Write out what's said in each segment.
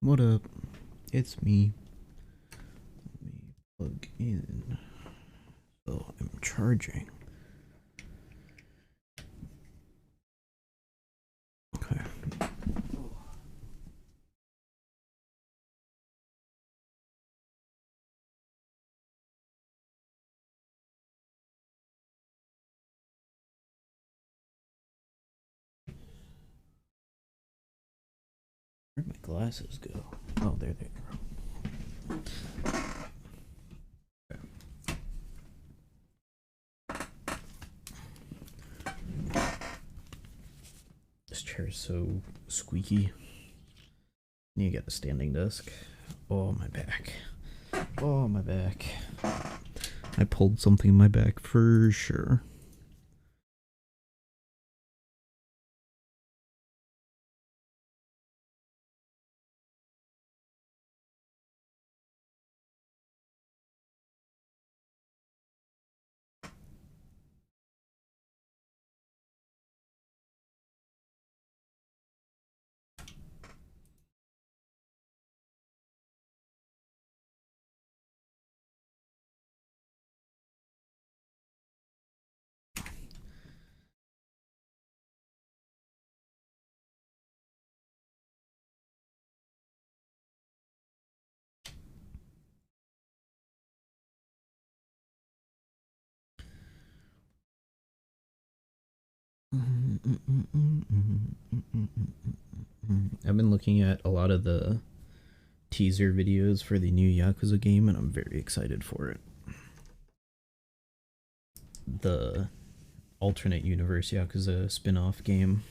What up? It's me. Let me plug in. So I'm charging. Okay. Where'd my glasses go? Oh, there they go. Okay. This chair is so squeaky. Need to get a standing desk. Oh, my back. Oh, my back. I pulled something in my back for sure. I've been looking at a lot of the teaser videos for the new Yakuza game, and I'm very excited for it. The alternate universe Yakuza spin-off game.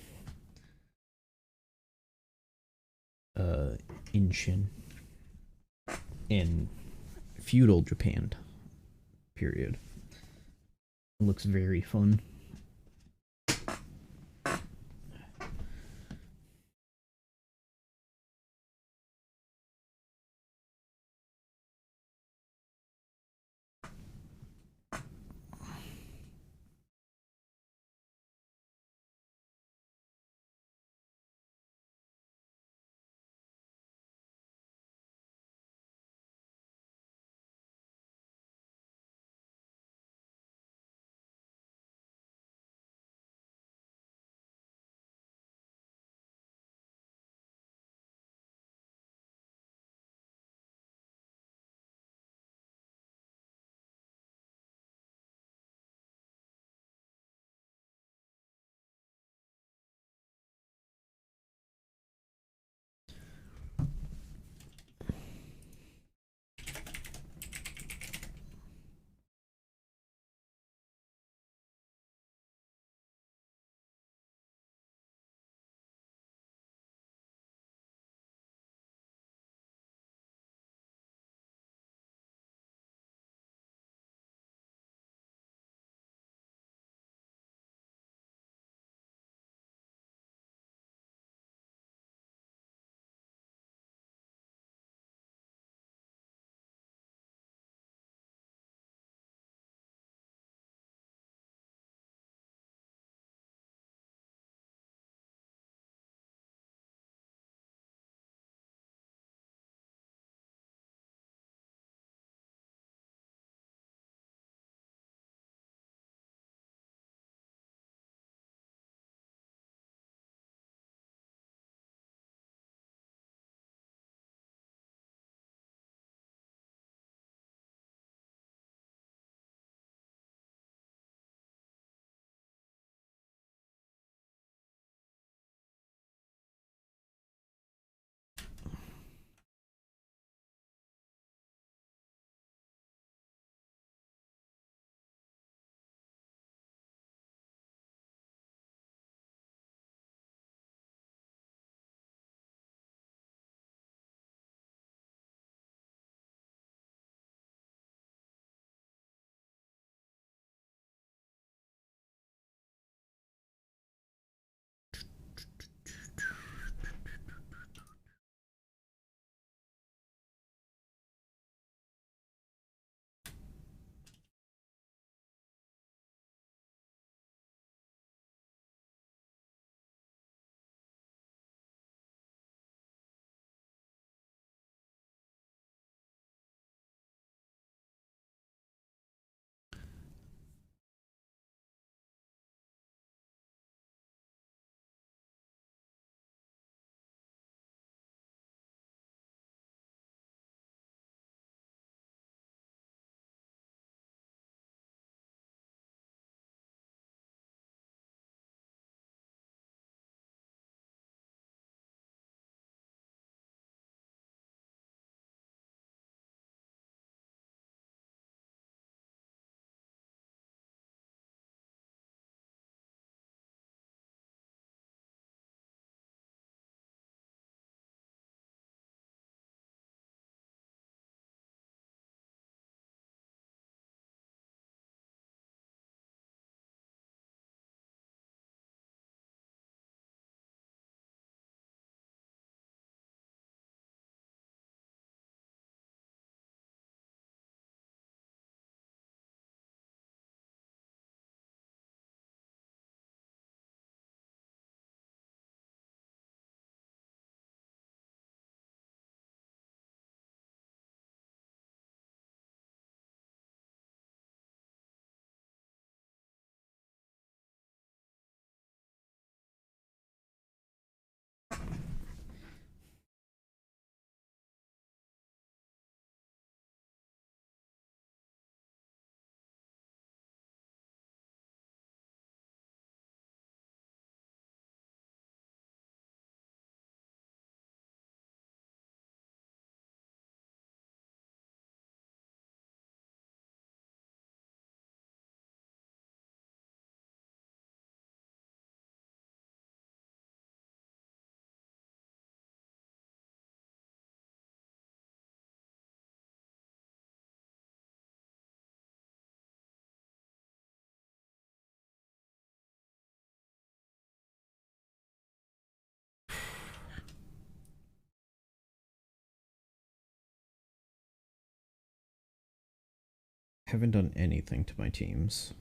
Inshin. In feudal Japan period. It looks very fun. Haven't done anything to my teams.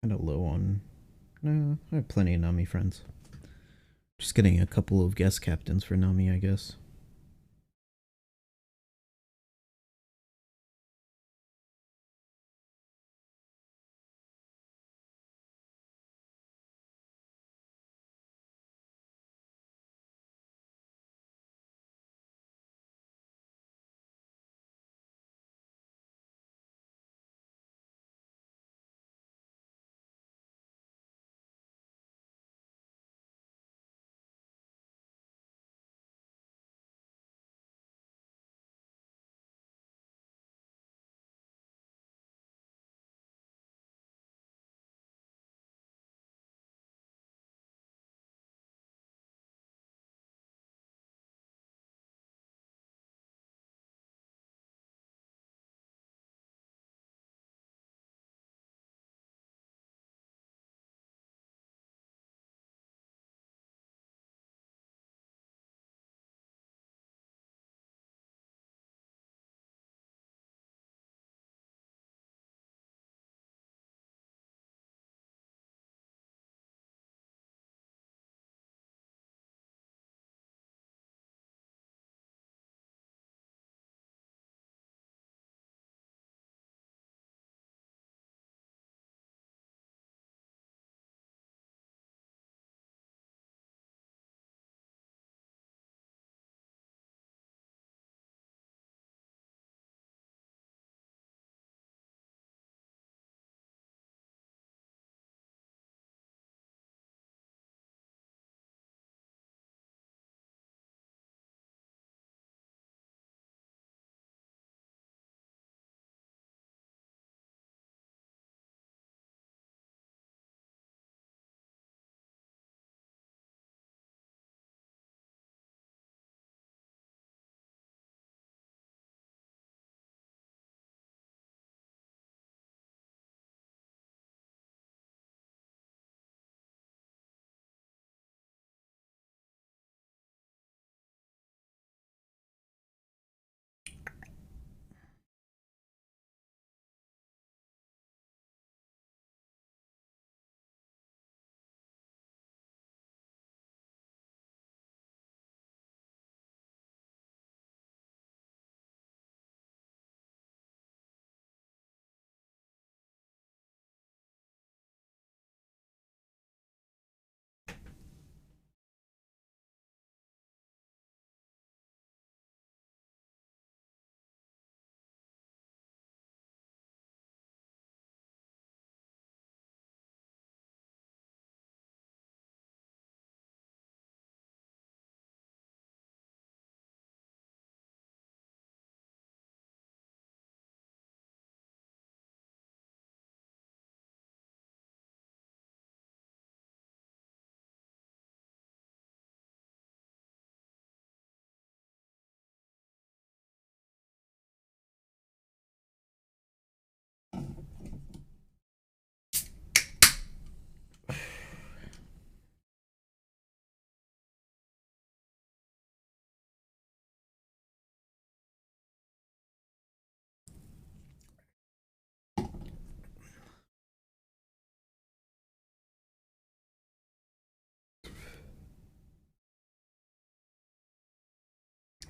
Kind of low on... No, I have plenty of Nami friends. Just getting a couple of guest captains for Nami, I guess.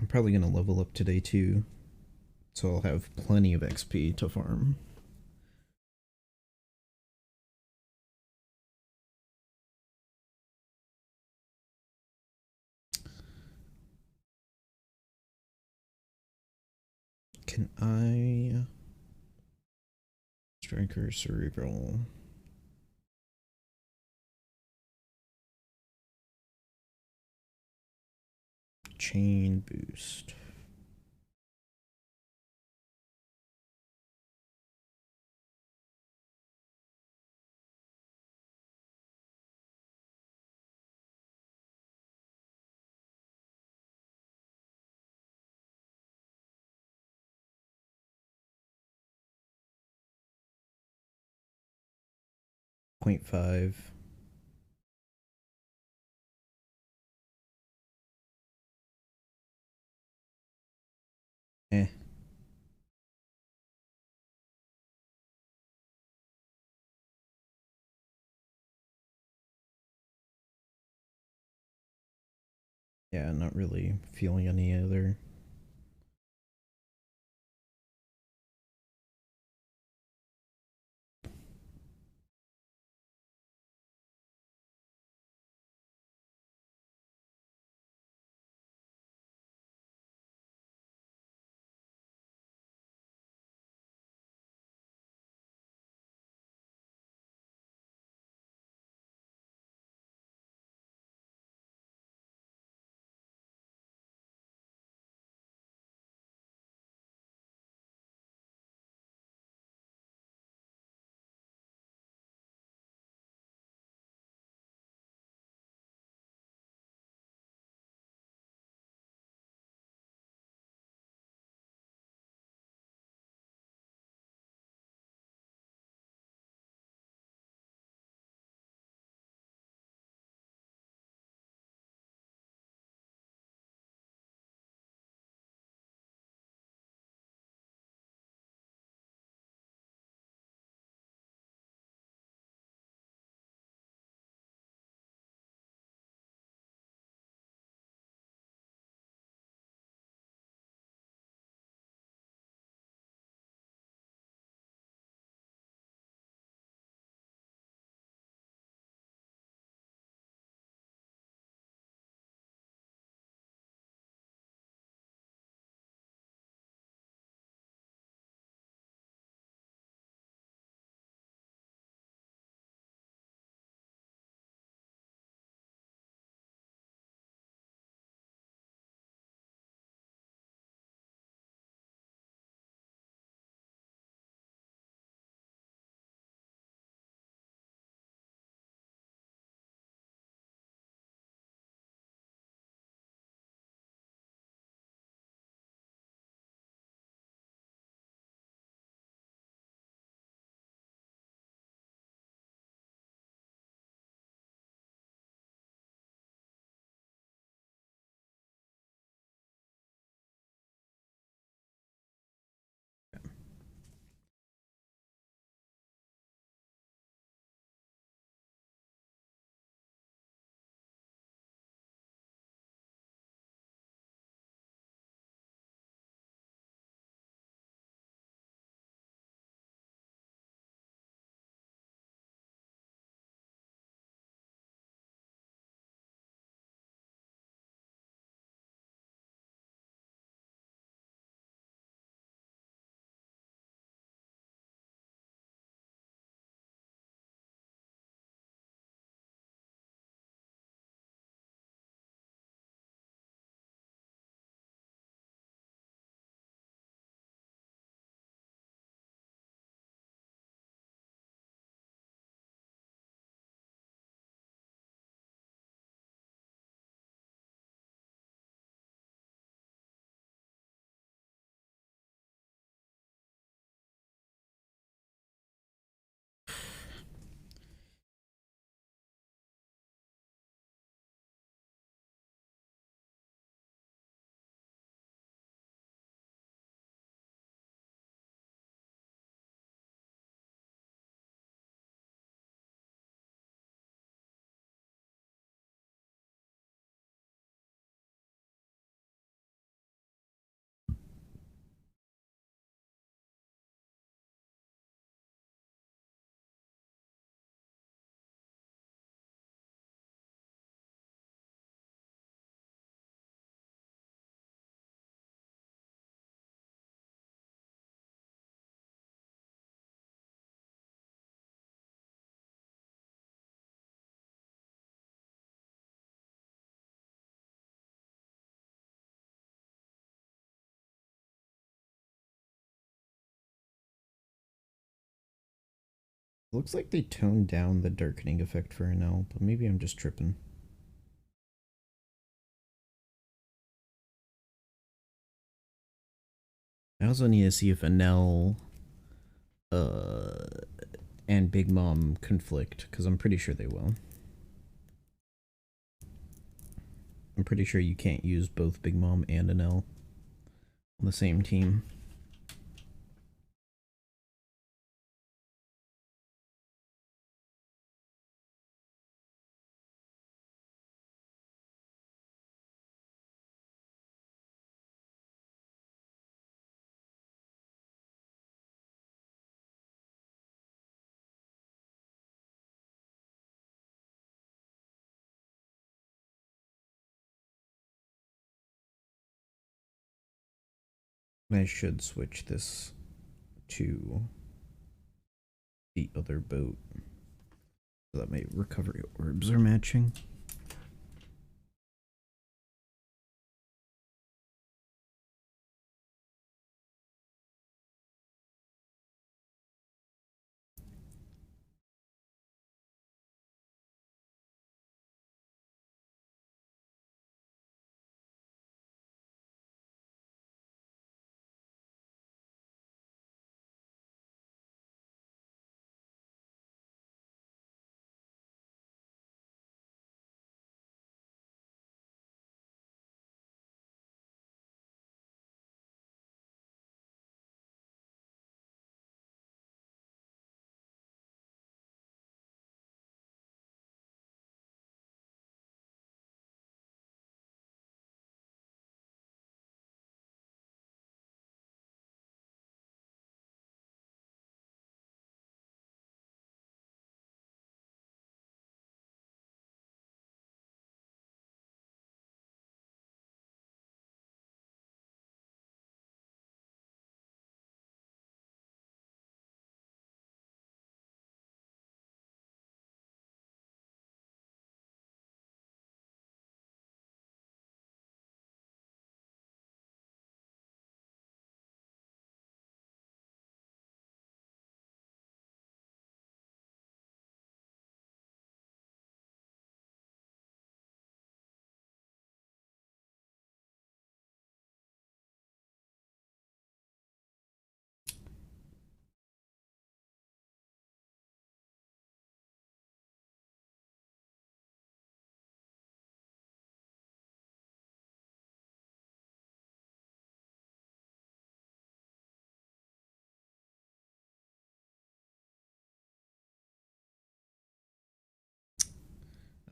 I'm probably going to level up today too, so I'll have plenty of XP to farm. Can I... Striker, Cerebral... Chain boost. .5. Eh. Yeah, not really feeling any other. Looks like they toned down the darkening effect for now, but maybe I'm just tripping. I also need to see if Anel uh, and Big Mom conflict, because I'm pretty sure they will. I'm pretty sure you can't use both Big Mom and Anel. on the same team. I should switch this to the other boat so that my recovery orbs are matching.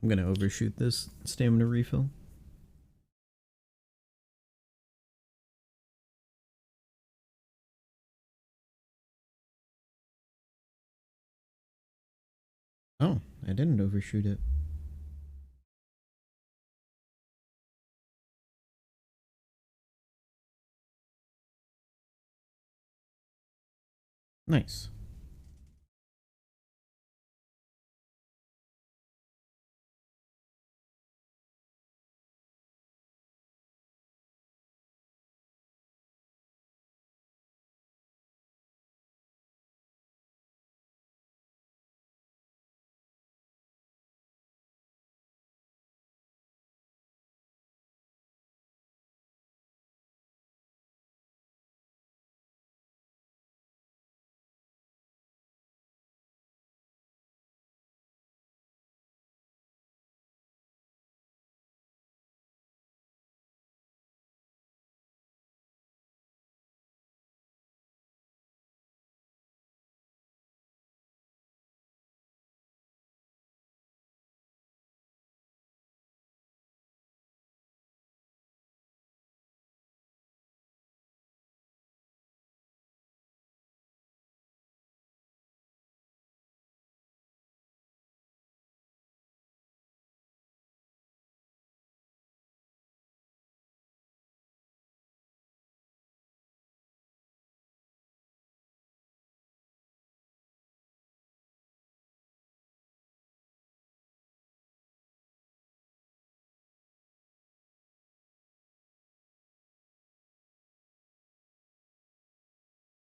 I'm gonna overshoot this stamina refill. Oh, I didn't overshoot it. Nice.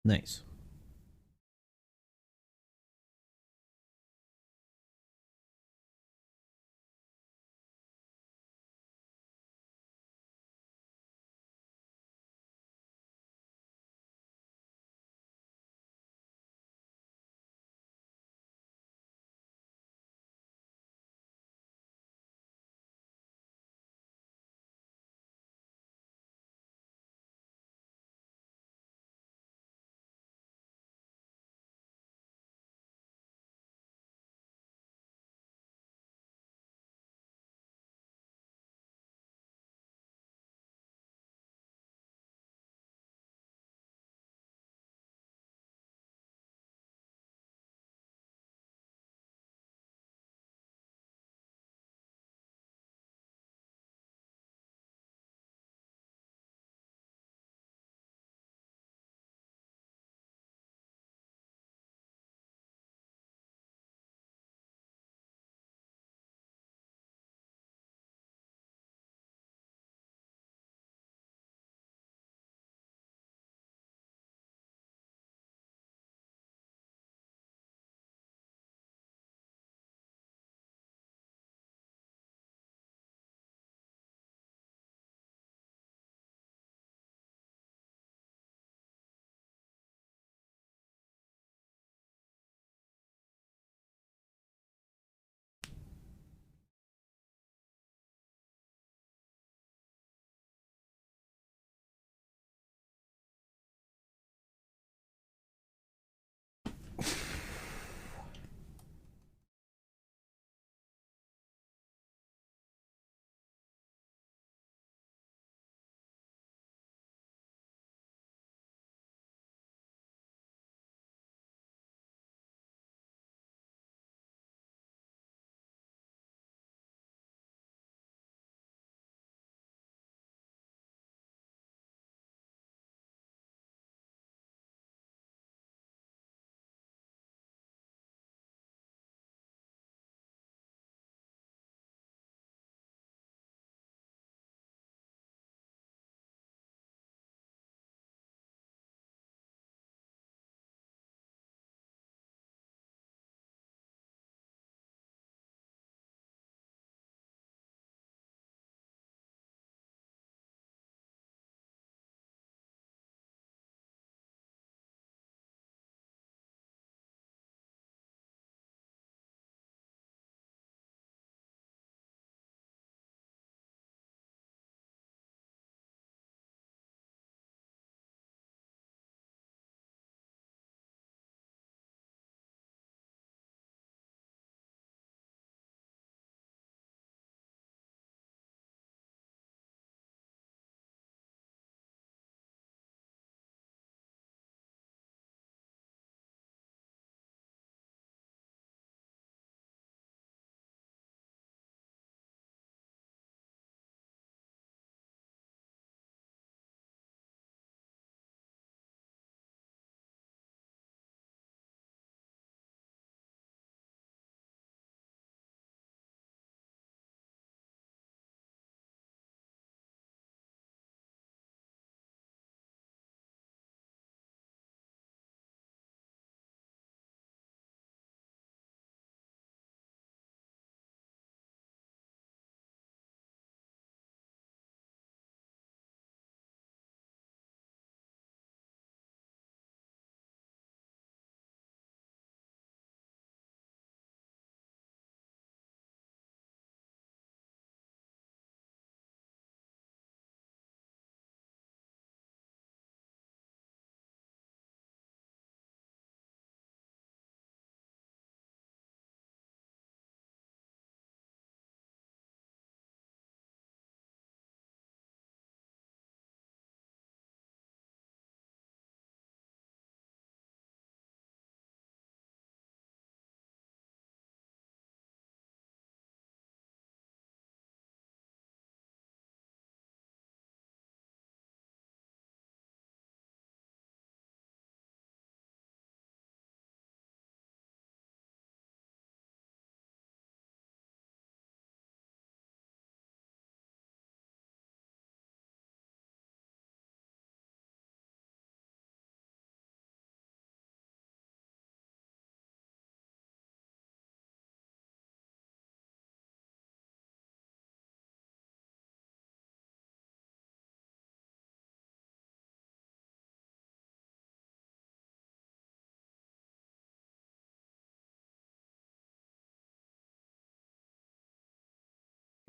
Nice.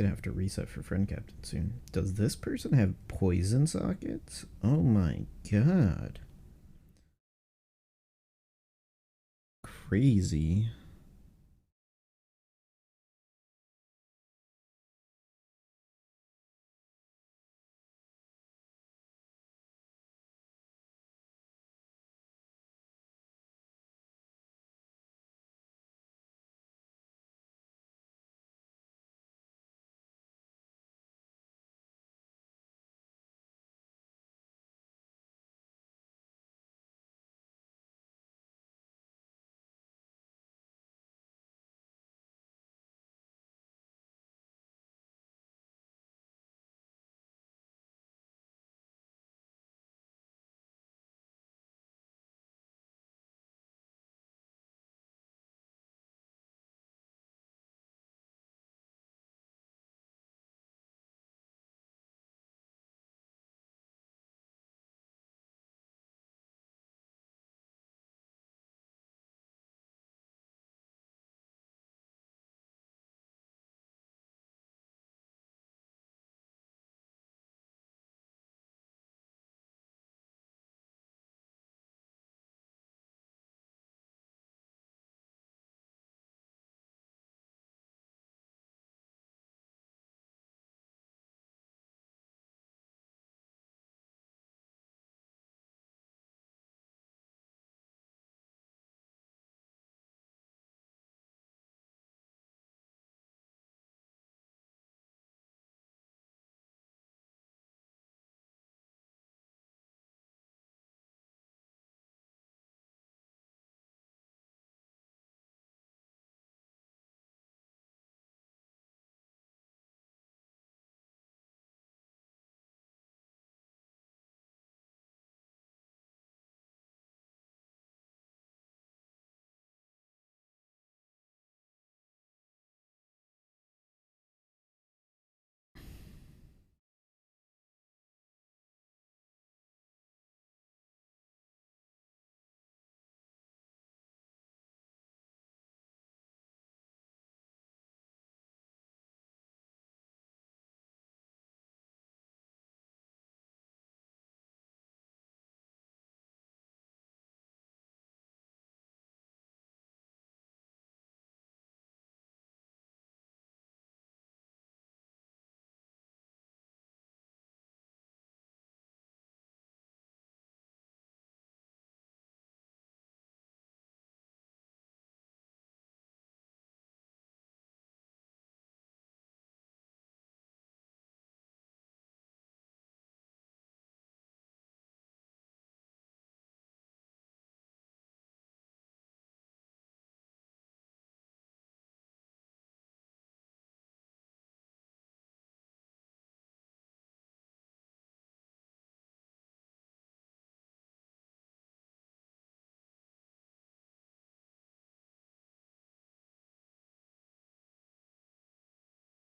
Gonna have to reset for friend captain soon. Does this person have poison sockets? Oh my god. Crazy.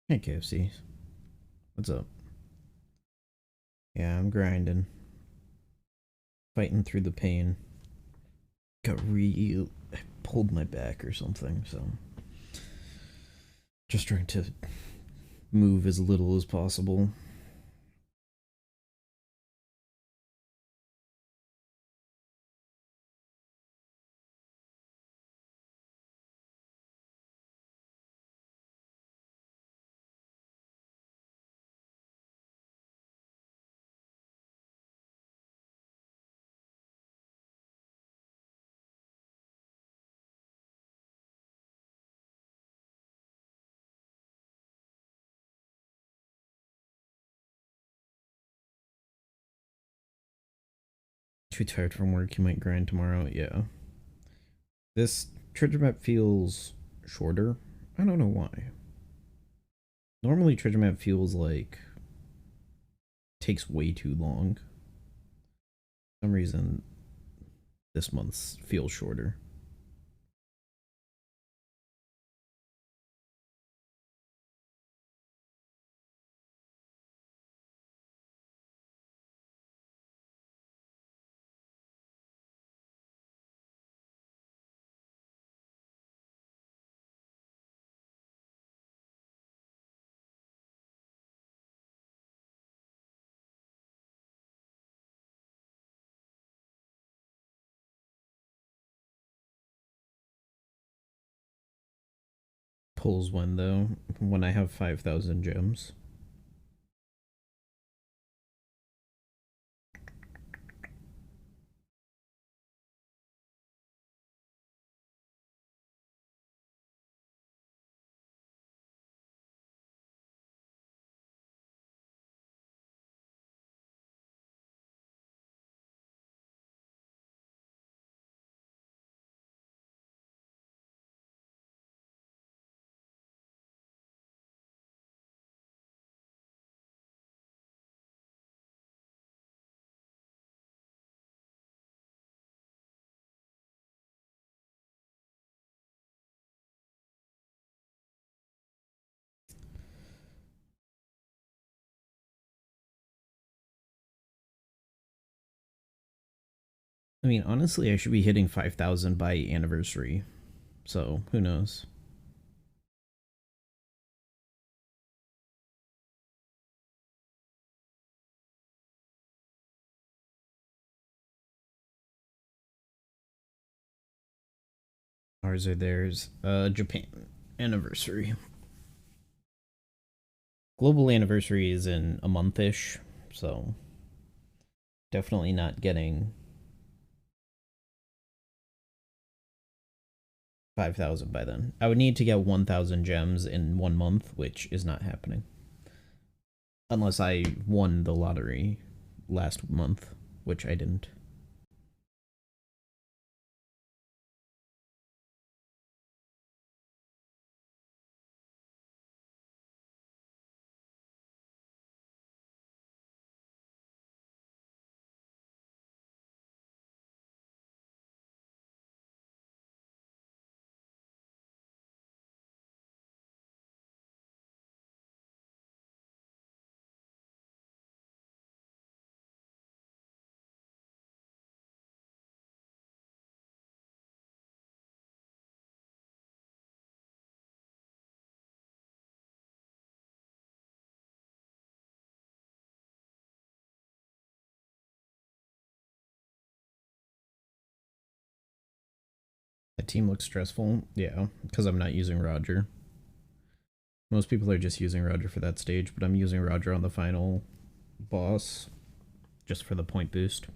Hey KFC. What's up? Yeah, I'm grinding. Fighting through the pain. I pulled my back or something, so just trying to move as little as possible. Too tired from work, you might grind tomorrow. Yeah. This treasure map feels shorter. I don't know why. Normally treasure map feels like takes way too long. For some reason this month's feels shorter. pulls when, though? When I have 5,000 gems. I mean, honestly, I should be hitting 5,000 by anniversary. So, who knows? Ours or theirs? Japan anniversary. Global anniversary is in a month-ish, so definitely not getting 5,000 by then. I would need to get 1,000 gems in 1 month, which is not happening. Unless I won the lottery last month, which I didn't. The team looks stressful. Yeah, because I'm not using Roger. Most people are just using Roger for that stage, but I'm using Roger on the final boss just for the point boost.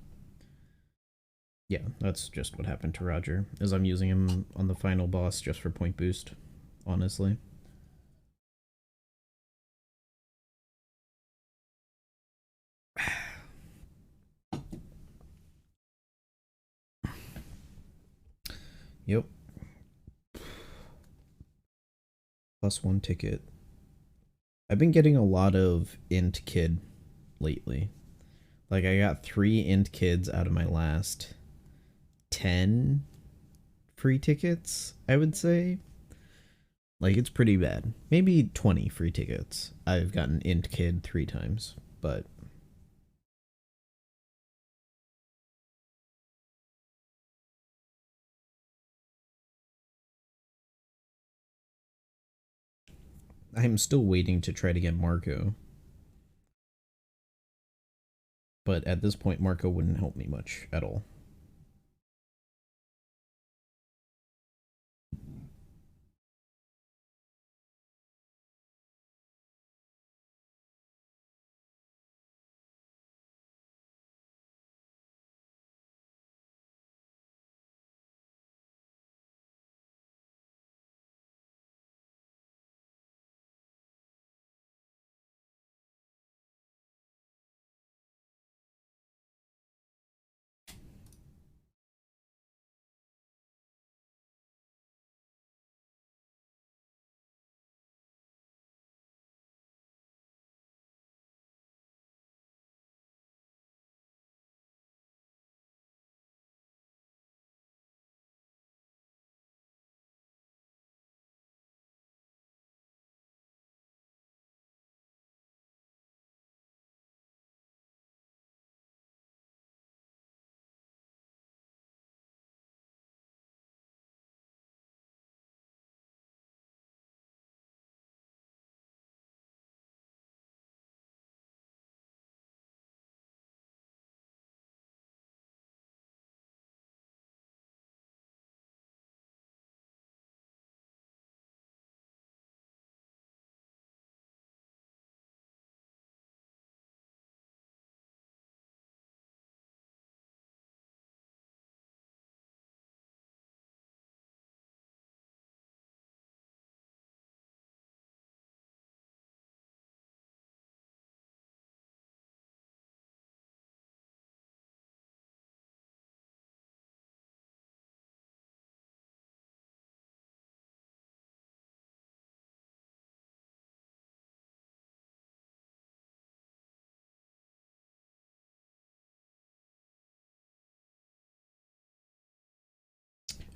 Yeah, that's just what happened to Roger, is I'm using him on the final boss just for point boost, honestly. Yep. +1 ticket. I've been getting a lot of int kid lately. Like, I got 3 int kids out of my last 10 free tickets, I would say. Like, it's pretty bad. Maybe 20 free tickets. I've gotten int kid 3 times, but I'm still waiting to try to get Marco. But at this point, Marco wouldn't help me much at all.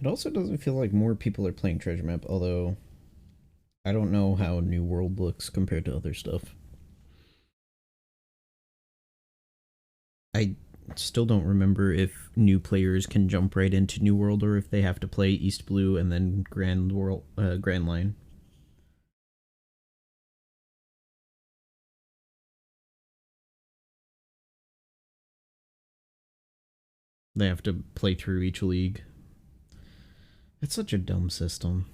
It also doesn't feel like more people are playing Treasure Map, although I don't know how New World looks compared to other stuff. I still don't remember if new players can jump right into New World or if they have to play East Blue and then Grand World, Grand Line. They have to play through each league. It's such a dumb system.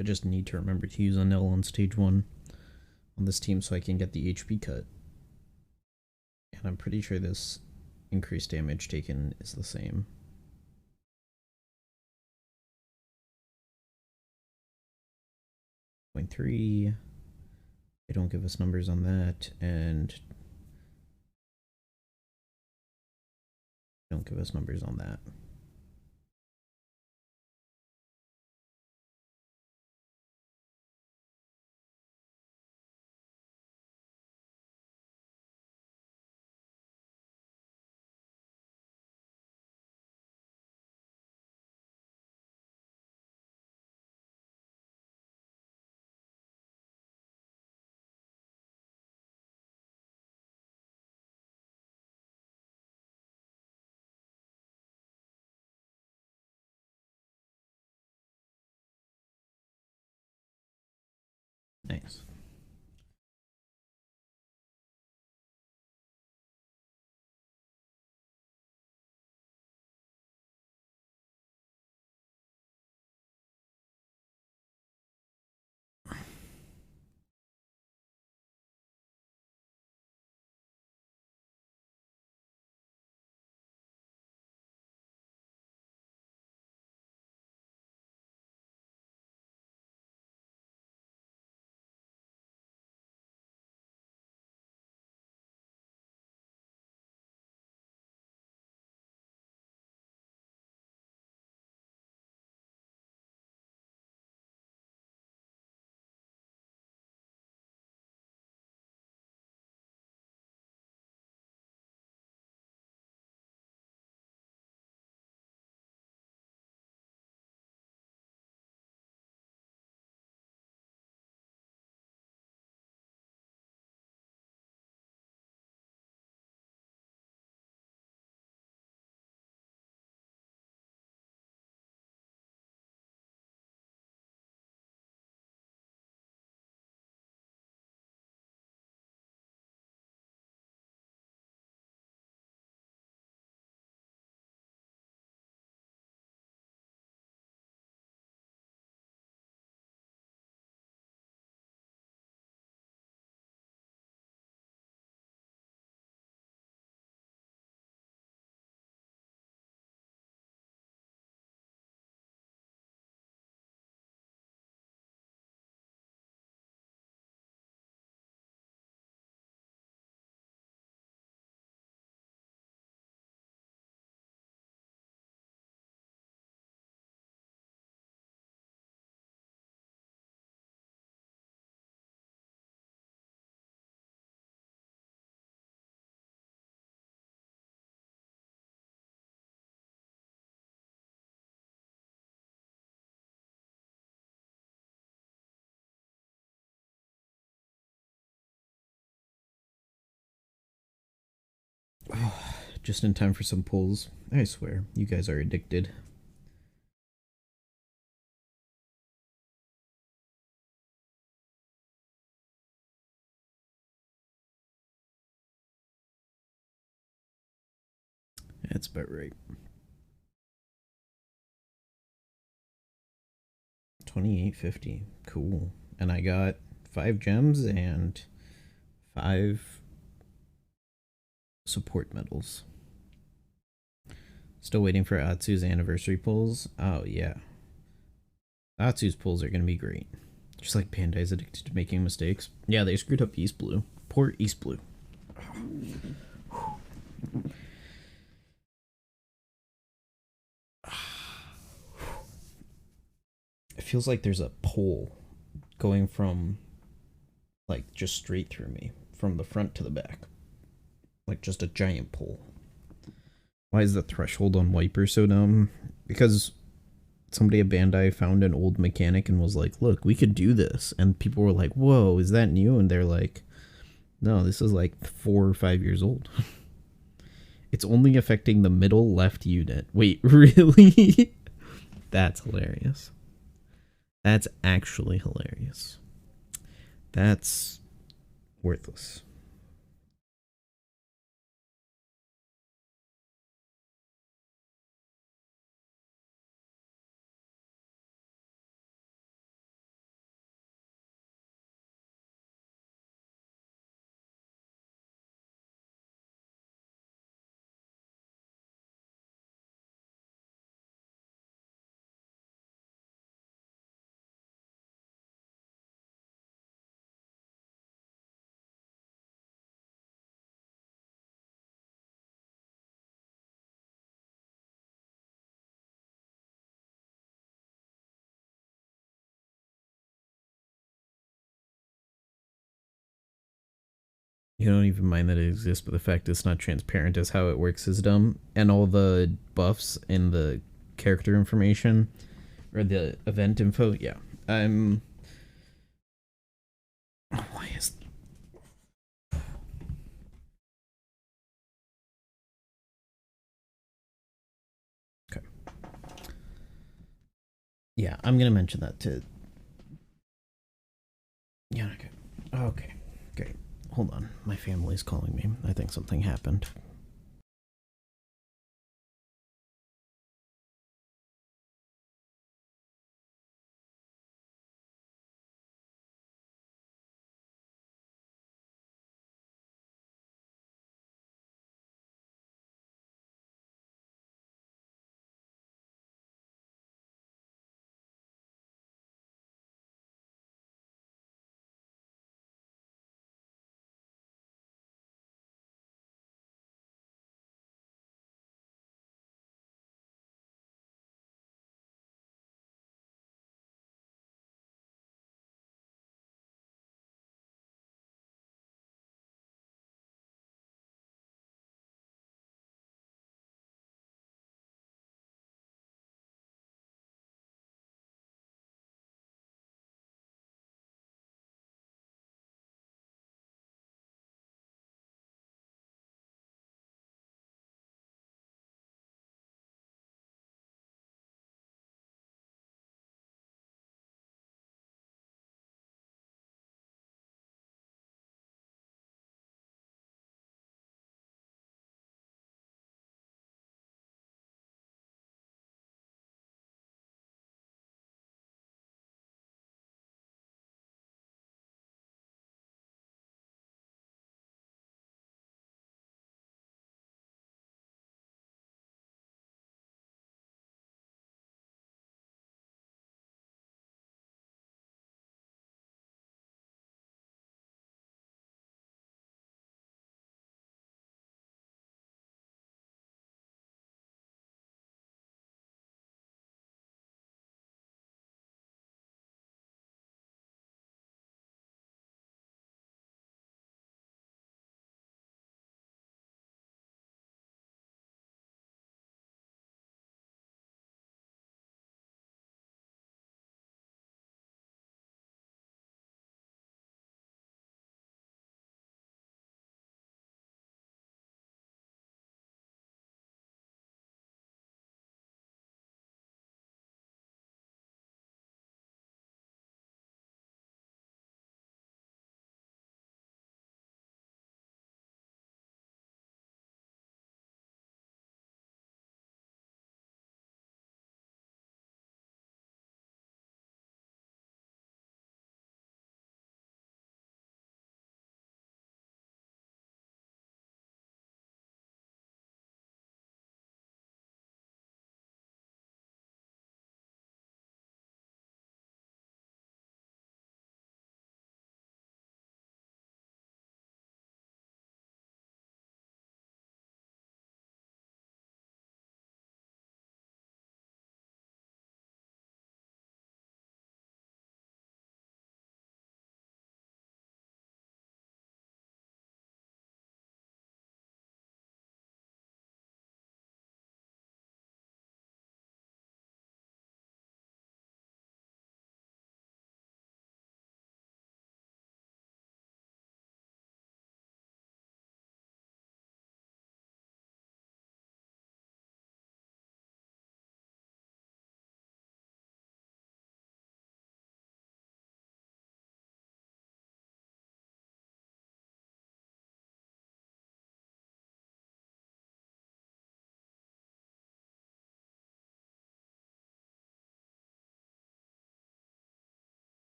I just need to remember to use an L on stage 1 on this team so I can get the HP cut. And I'm pretty sure this increased damage taken is the same. 0.3. They don't give us numbers on that, and don't give us numbers on that. Nice. just in time for some pulls. I swear, you guys are addicted. That's about right. 2850. Cool. And I got 5 gems and 5 support medals. Still waiting for Atsu's anniversary pulls. Oh, yeah. Atsu's pulls are going to be great. Just like Bandai's addicted to making mistakes. Yeah, they screwed up East Blue. Poor East Blue. It feels like there's a pole going from, like, just straight through me. From the front to the back. Like, just a giant pole. Why is the threshold on Wyper so dumb? Because somebody at Bandai found an old mechanic and was like, look, we could do this. And people were like, whoa, is that new? And they're like, no, this is like 4 or 5 years old. It's only affecting the middle left unit. Wait, really? That's hilarious. That's actually hilarious. That's worthless. You don't even mind that it exists, but the fact it's not transparent as how it works is dumb. And all the buffs in the character information or the event info, yeah. Why is... Okay. Yeah, I'm gonna mention that to... Yeah, okay. Okay, great. Hold on, my family's calling me. I think something happened.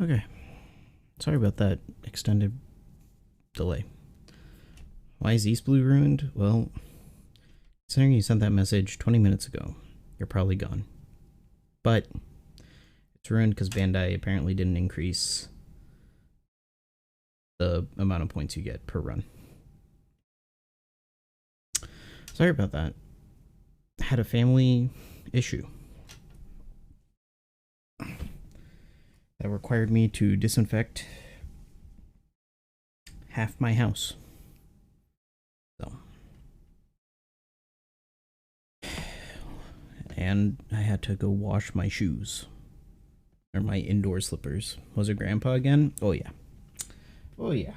Okay. Sorry about that extended delay. Why is East Blue ruined? Well, considering you sent that message 20 minutes ago, you're probably gone. But it's ruined because Bandai apparently didn't increase the amount of points you get per run. Sorry about that. Had a family issue that required me to disinfect half my house. So, and I had to go wash my shoes, or my indoor slippers. Was it Grandpa again? Oh yeah. Oh yeah.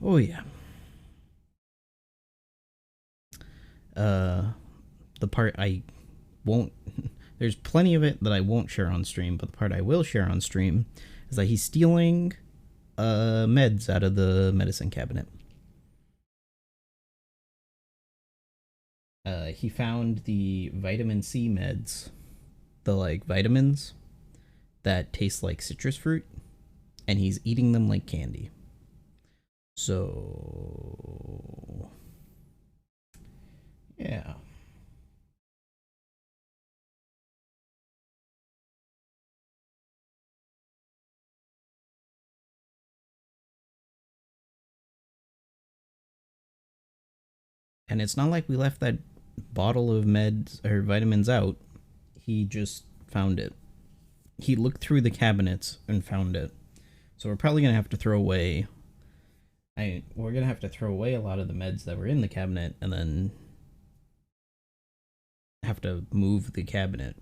Oh yeah. The part I won't there's plenty of it that I won't share on stream, but the part I will share on stream is that he's stealing meds out of the medicine cabinet. He found the vitamin C meds, the like vitamins that taste like citrus fruit, and he's eating them like candy. So yeah. And it's not like we left that bottle of meds or vitamins out. He just found it. He looked through the cabinets and found it. So we're probably gonna have to throw away. We're gonna have to throw away a lot of the meds that were in the cabinet, and then have to move the cabinet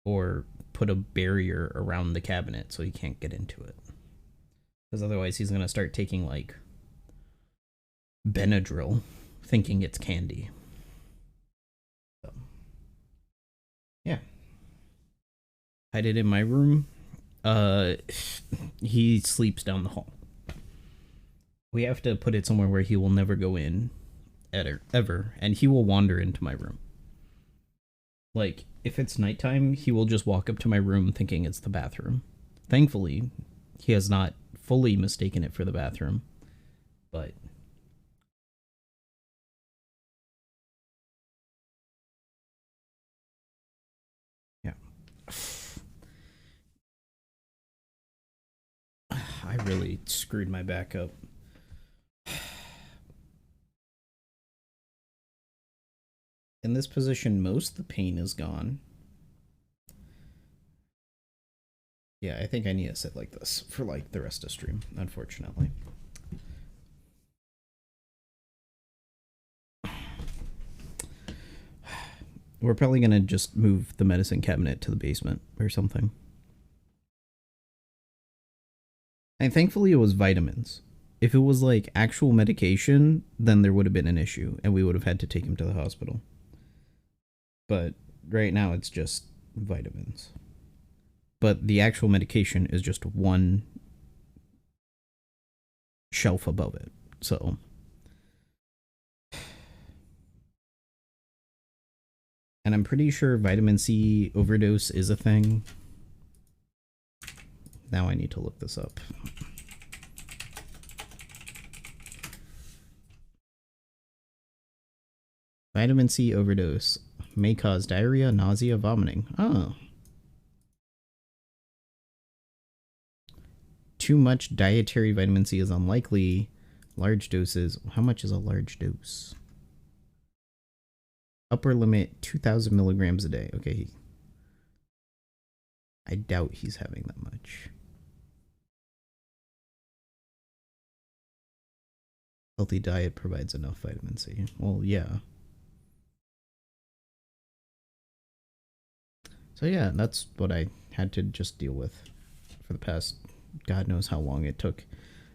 or put a barrier around the cabinet so he can't get into it. Because otherwise, he's gonna start taking like Benadryl, thinking it's candy. So, yeah. Hide it in my room. He sleeps down the hall. We have to put it somewhere where he will never go in ever, and he will wander into my room. Like, if it's nighttime, he will just walk up to my room thinking it's the bathroom. Thankfully, he has not fully mistaken it for the bathroom, but yeah. I really screwed my back up. In this position, most of the pain is gone. Yeah, I think I need to sit like this for like the rest of stream, unfortunately. We're probably gonna just move the medicine cabinet to the basement or something. And thankfully it was vitamins. If it was like actual medication, then there would have been an issue and we would have had to take him to the hospital. But right now it's just vitamins. But the actual medication is just one shelf above it. So and I'm pretty sure vitamin C overdose is a thing. Now I need to look this up. Vitamin C overdose may cause diarrhea, nausea, vomiting. Oh. Too much dietary vitamin C is unlikely. Large doses. How much is a large dose? Upper limit 2,000 milligrams a day. Okay. I doubt he's having that much. Healthy diet provides enough vitamin C. Well, yeah. So yeah, that's what I had to just deal with for the past God knows how long it took.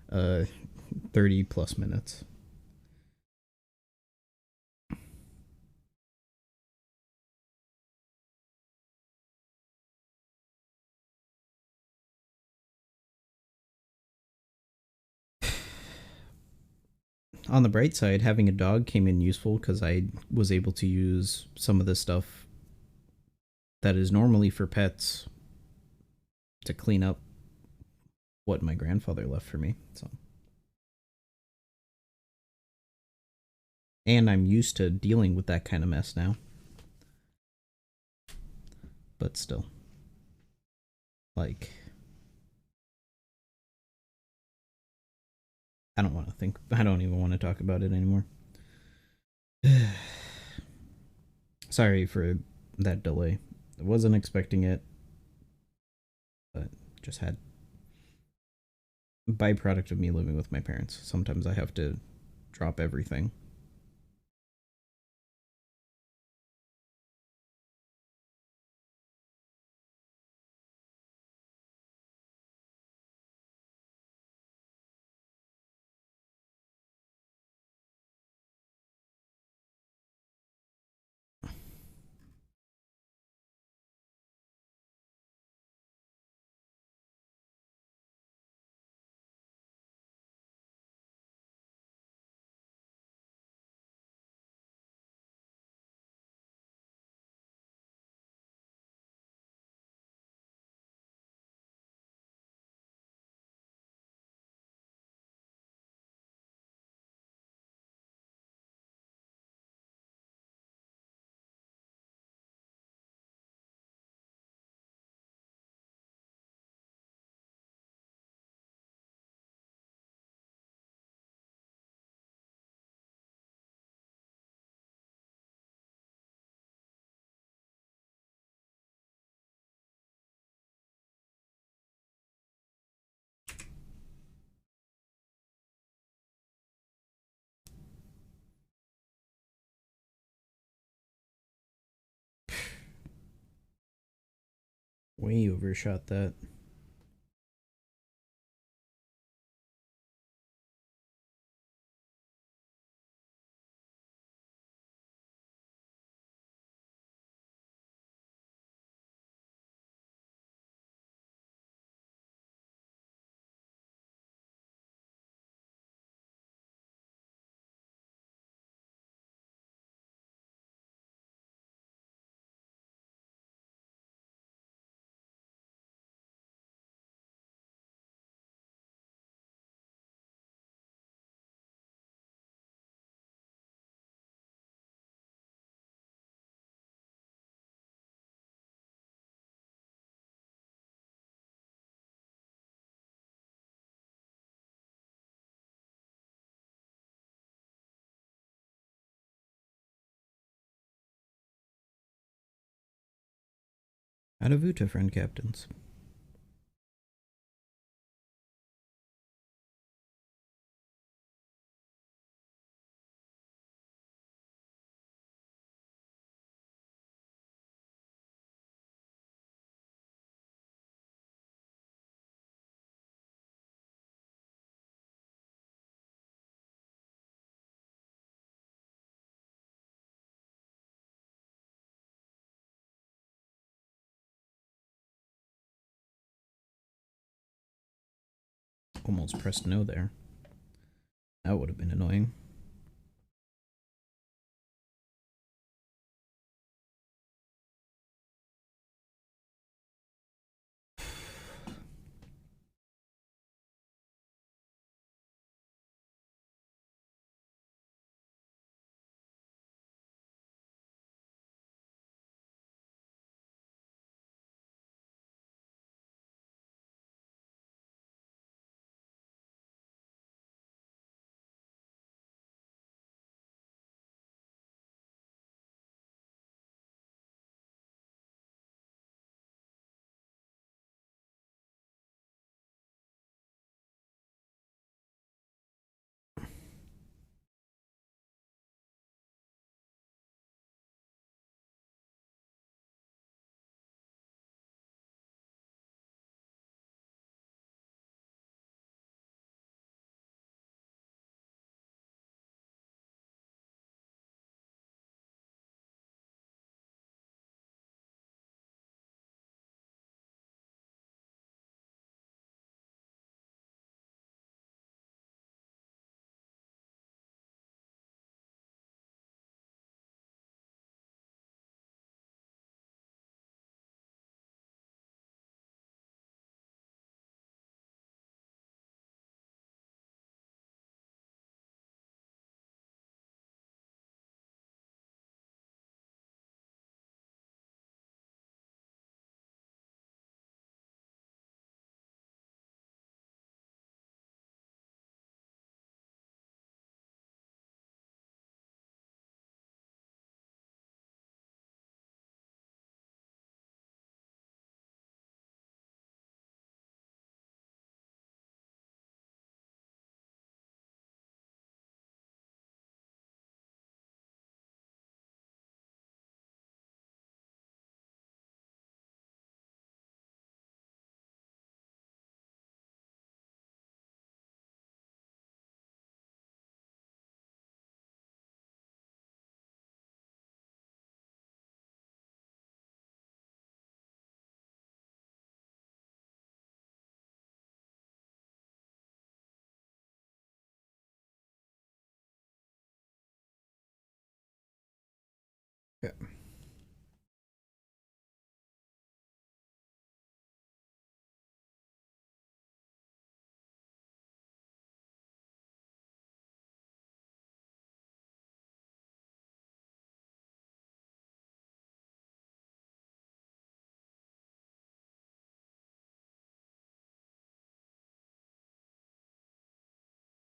30 plus minutes. On the bright side, having a dog came in useful because I was able to use some of the stuff that is normally for pets to clean up what my grandfather left for me. So, and I'm used to dealing with that kind of mess now. But still, like, I don't even want to talk about it anymore. Sorry for that delay. I wasn't expecting it, but just had byproduct of me living with my parents. Sometimes I have to drop everything. Way overshot that. Adavuta, friend captains. Almost pressed no there. That would have been annoying.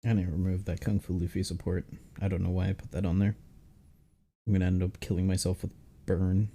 I didn't remove that Kung Fu Luffy support. I don't know why I put that on there. I'm gonna end up killing myself with burn.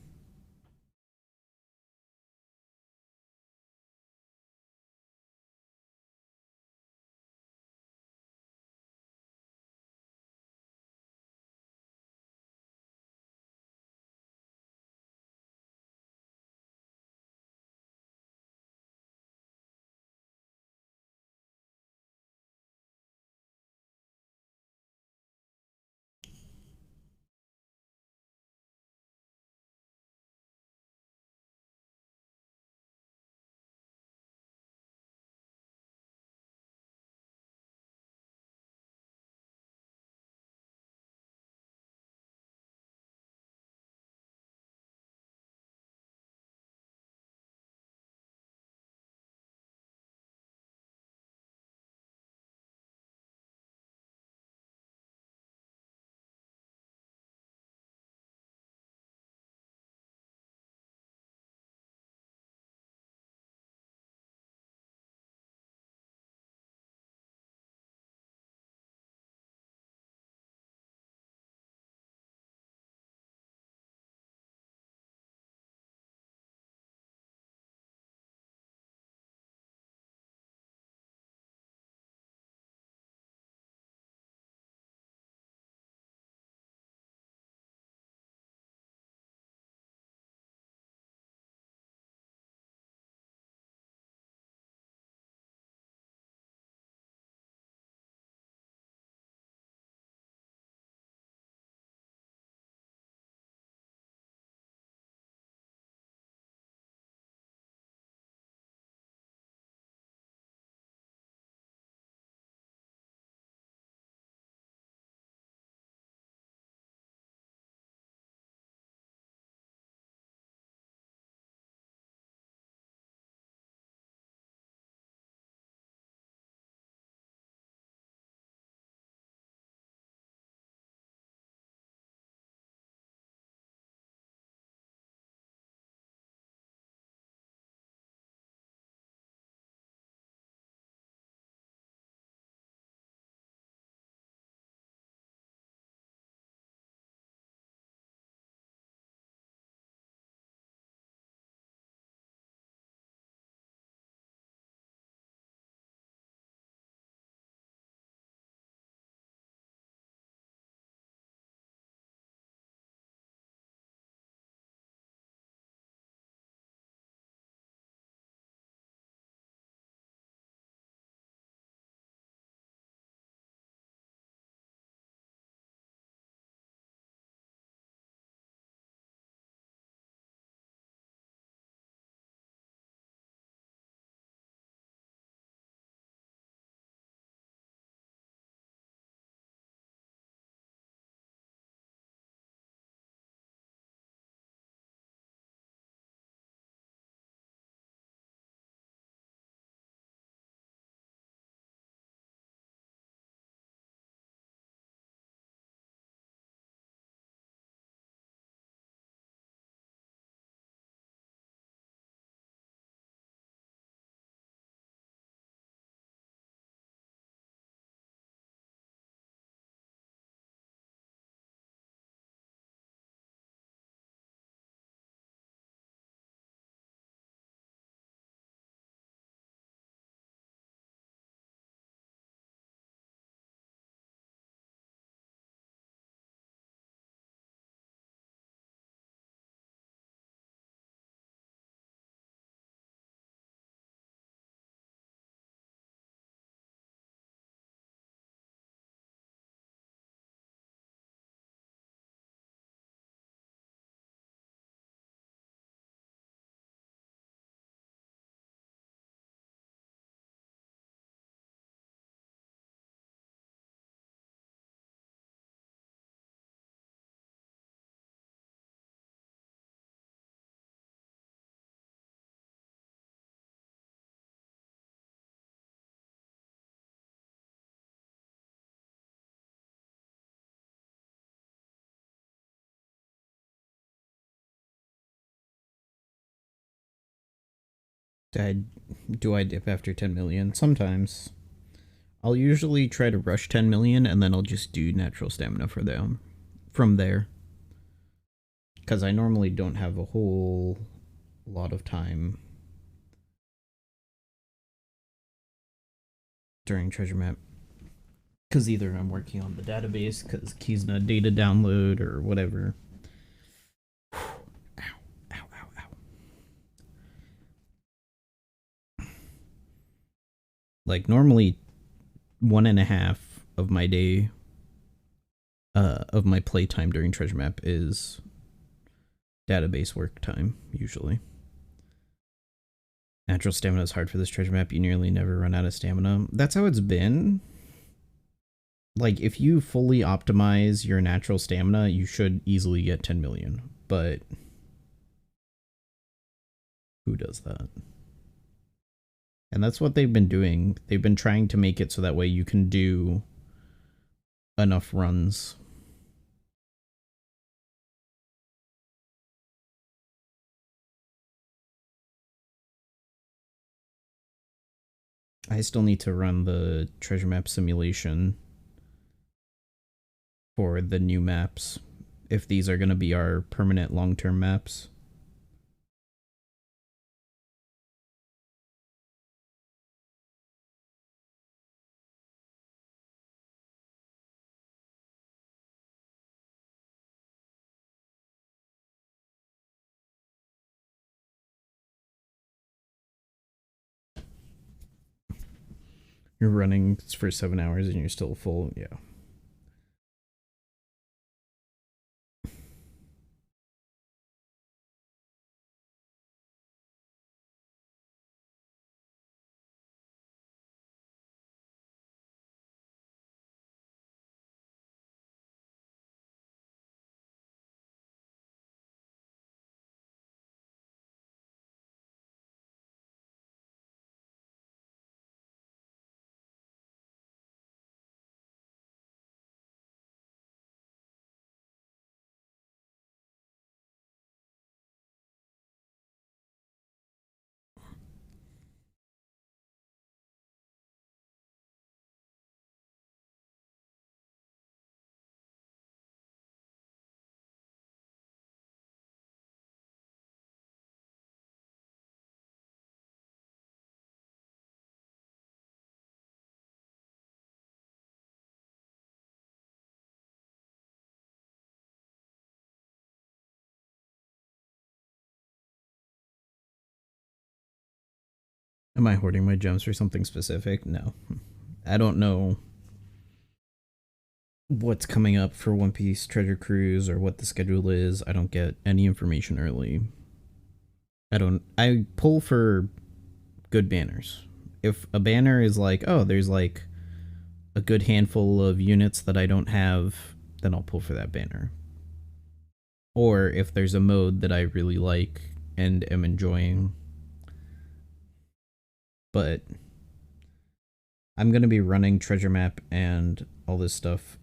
Do I dip after 10 million? Sometimes. I'll usually try to rush 10 million and then I'll just do natural stamina for them from there. Because I normally don't have a whole lot of time during treasure map. Because either I'm working on the database, because Kizna data download, or whatever. Ow, ow, ow, ow. Like, normally 1.5 of my day, of my playtime during treasure map is database work time, usually. Natural stamina is hard for this treasure map. You nearly never run out of stamina. That's how it's been. Like, if you fully optimize your natural stamina, you should easily get 10 million. But who does that? And that's what they've been doing. They've been trying to make it so that way you can do enough runs. I still need to run the treasure map simulation for the new maps, if these are going to be our permanent long-term maps. You're running for 7 hours and you're still full, yeah. Am I hoarding my gems for something specific? No. I don't know what's coming up for One Piece Treasure Cruise or what the schedule is. I don't get any information early. I pull for good banners. If a banner is like, oh, there's like a good handful of units that I don't have, then I'll pull for that banner. Or if there's a mode that I really like and am enjoying. But I'm going to be running treasure map and all this stuff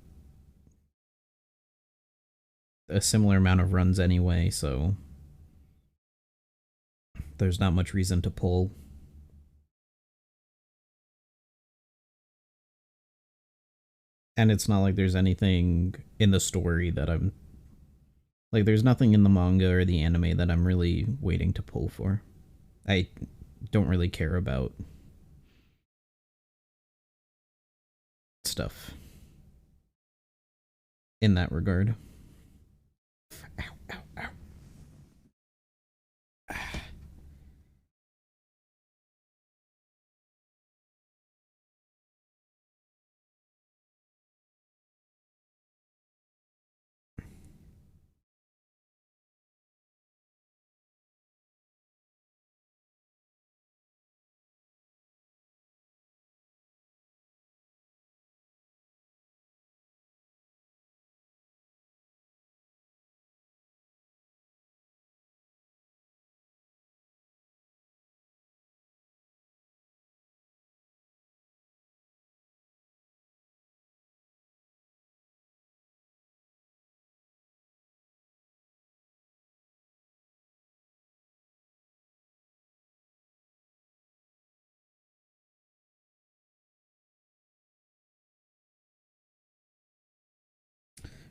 a similar amount of runs anyway, so there's not much reason to pull. And it's not like there's anything in the story that I'm... Like, there's nothing in the manga or the anime that I'm really waiting to pull for. I don't really care about stuff in that regard. Ow, ow, ow.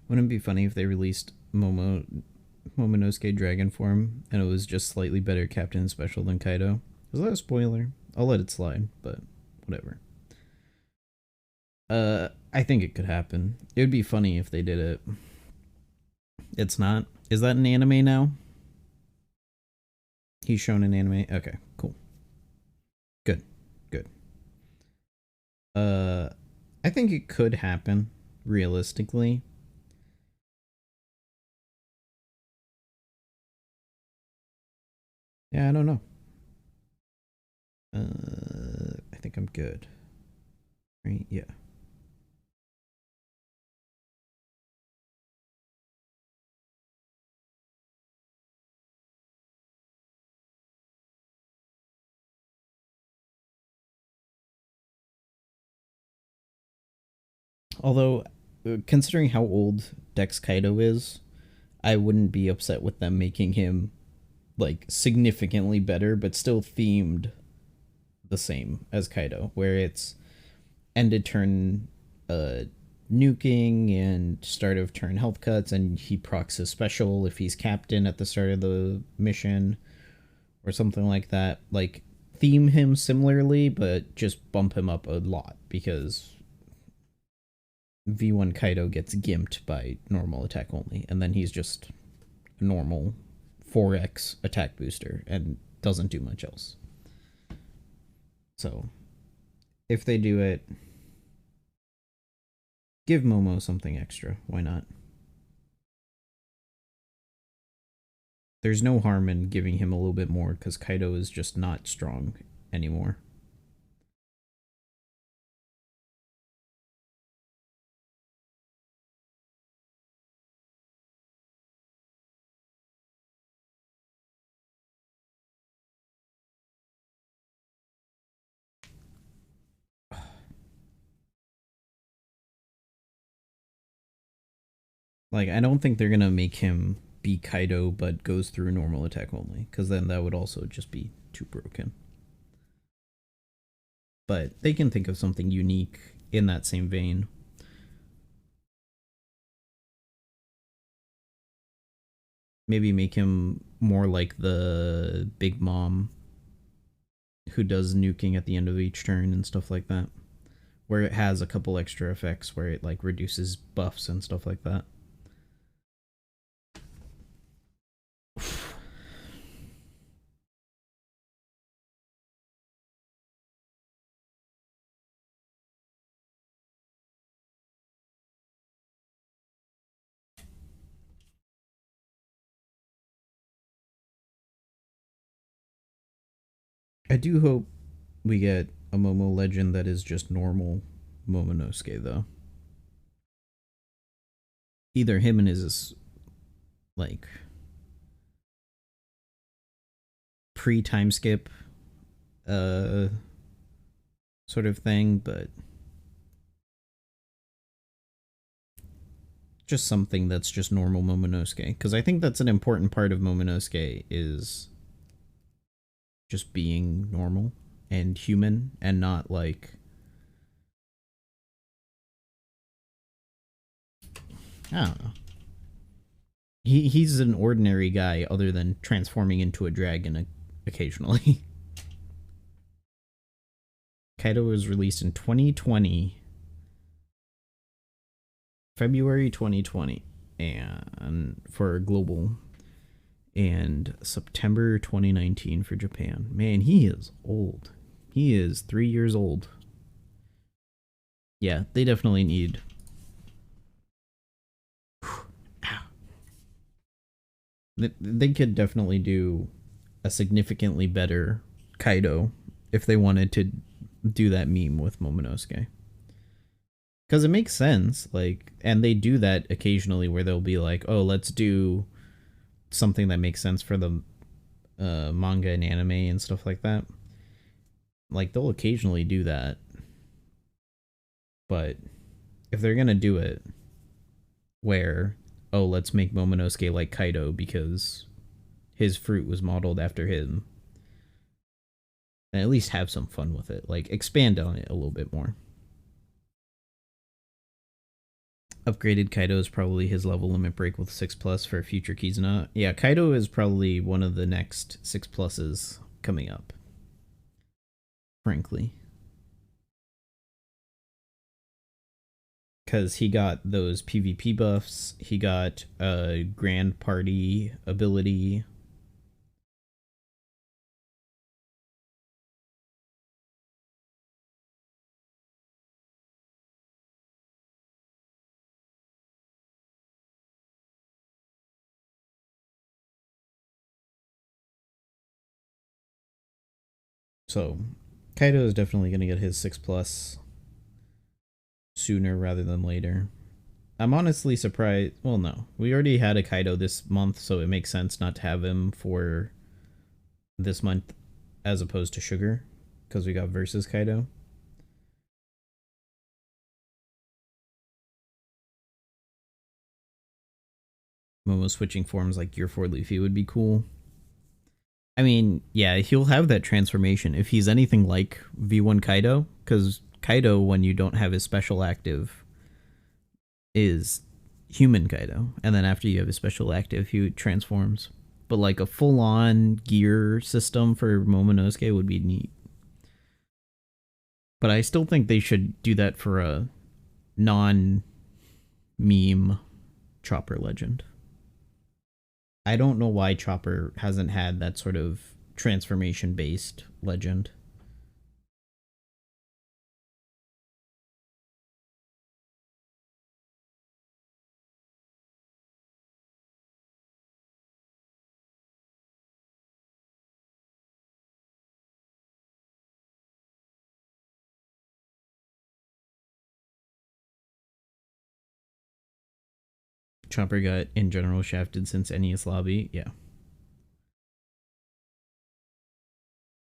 Wouldn't it be funny if they released Momonosuke Dragon form and it was just slightly better Captain Special than Kaido? Is that a spoiler? I'll let it slide, but whatever. I think it could happen. It would be funny if they did it. It's not. Is that an anime now? He's shown in anime? Okay, cool. Good. Good. I think it could happen, realistically. Yeah, I don't know. I think I'm good. Right? Yeah. Although, considering how old Dex Kaido is, I wouldn't be upset with them making him like significantly better, but still themed the same as Kaido, where it's ended turn nuking and start of turn health cuts, and he procs his special if he's captain at the start of the mission or something like that. Like, theme him similarly, but just bump him up a lot because V1 Kaido gets gimped by normal attack only, and then he's just a normal 4x attack booster and doesn't do much else. So, if they do it, give Momo something extra. Why not? There's no harm in giving him a little bit more because Kaido is just not strong anymore. Like, I don't think they're gonna make him be Kaido but goes through normal attack only, because then that would also just be too broken. But they can think of something unique in that same vein. Maybe make him more like the Big Mom who does nuking at the end of each turn and stuff like that. Where it has a couple extra effects where it like reduces buffs and stuff like that. I do hope we get a Momo Legend that is just normal Momonosuke, though. Either him and his, like, pre-time skip sort of thing, but just something that's just normal Momonosuke. Because I think that's an important part of Momonosuke is just being normal and human and not like, I don't know. He's an ordinary guy other than transforming into a dragon occasionally. Kaido was released in 2020. February 2020 and for global, and September 2019 for Japan. Man, he is old. He is 3 years old. Yeah, they definitely need. They could definitely do a significantly better Kaido if they wanted to do that meme with Momonosuke. Because it makes sense, like, and they do that occasionally where they'll be like, oh, let's do something that makes sense for the manga and anime and stuff like that. Like, they'll occasionally do that. But if they're gonna do it where, oh, let's make Momonosuke like Kaido because his fruit was modeled after him, and at least have some fun with it. Like, expand on it a little bit more. Upgraded Kaido is probably his level limit break with 6 plus for future Kizuna. Yeah, Kaido is probably one of the next 6 pluses coming up. Frankly. Because he got those PvP buffs, he got a Grand Party ability. So, Kaido is definitely going to get his 6 plus sooner rather than later. I'm honestly surprised. Well, no. We already had a Kaido this month, so it makes sense not to have him for this month as opposed to Sugar, because we got versus Kaido. Momo switching forms like Gear 4 Luffy would be cool. I mean, yeah, he'll have that transformation if he's anything like V1 Kaido, because Kaido, when you don't have his special active, is human Kaido, and then after you have his special active, he transforms. But like a full-on gear system for Momonosuke would be neat. But I still think they should do that for a non-meme Chopper legend. I don't know why Chopper hasn't had that sort of transformation-based legend. Chopper got, in general, shafted since NES Lobby. Yeah.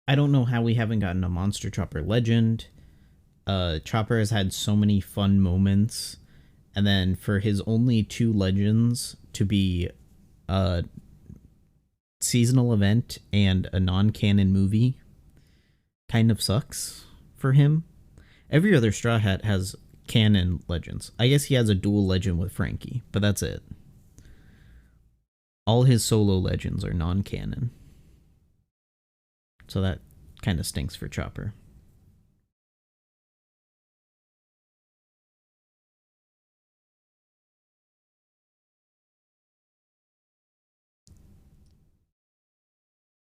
I don't know how we haven't gotten a Monster Chopper legend. Chopper has had so many fun moments. And then for his only 2 legends to be a seasonal event and a non-canon movie kind of sucks for him. Every other Straw Hat has canon legends. I guess he has a dual legend with Frankie, but that's it. All his solo legends are non-canon. So that kind of stinks for Chopper.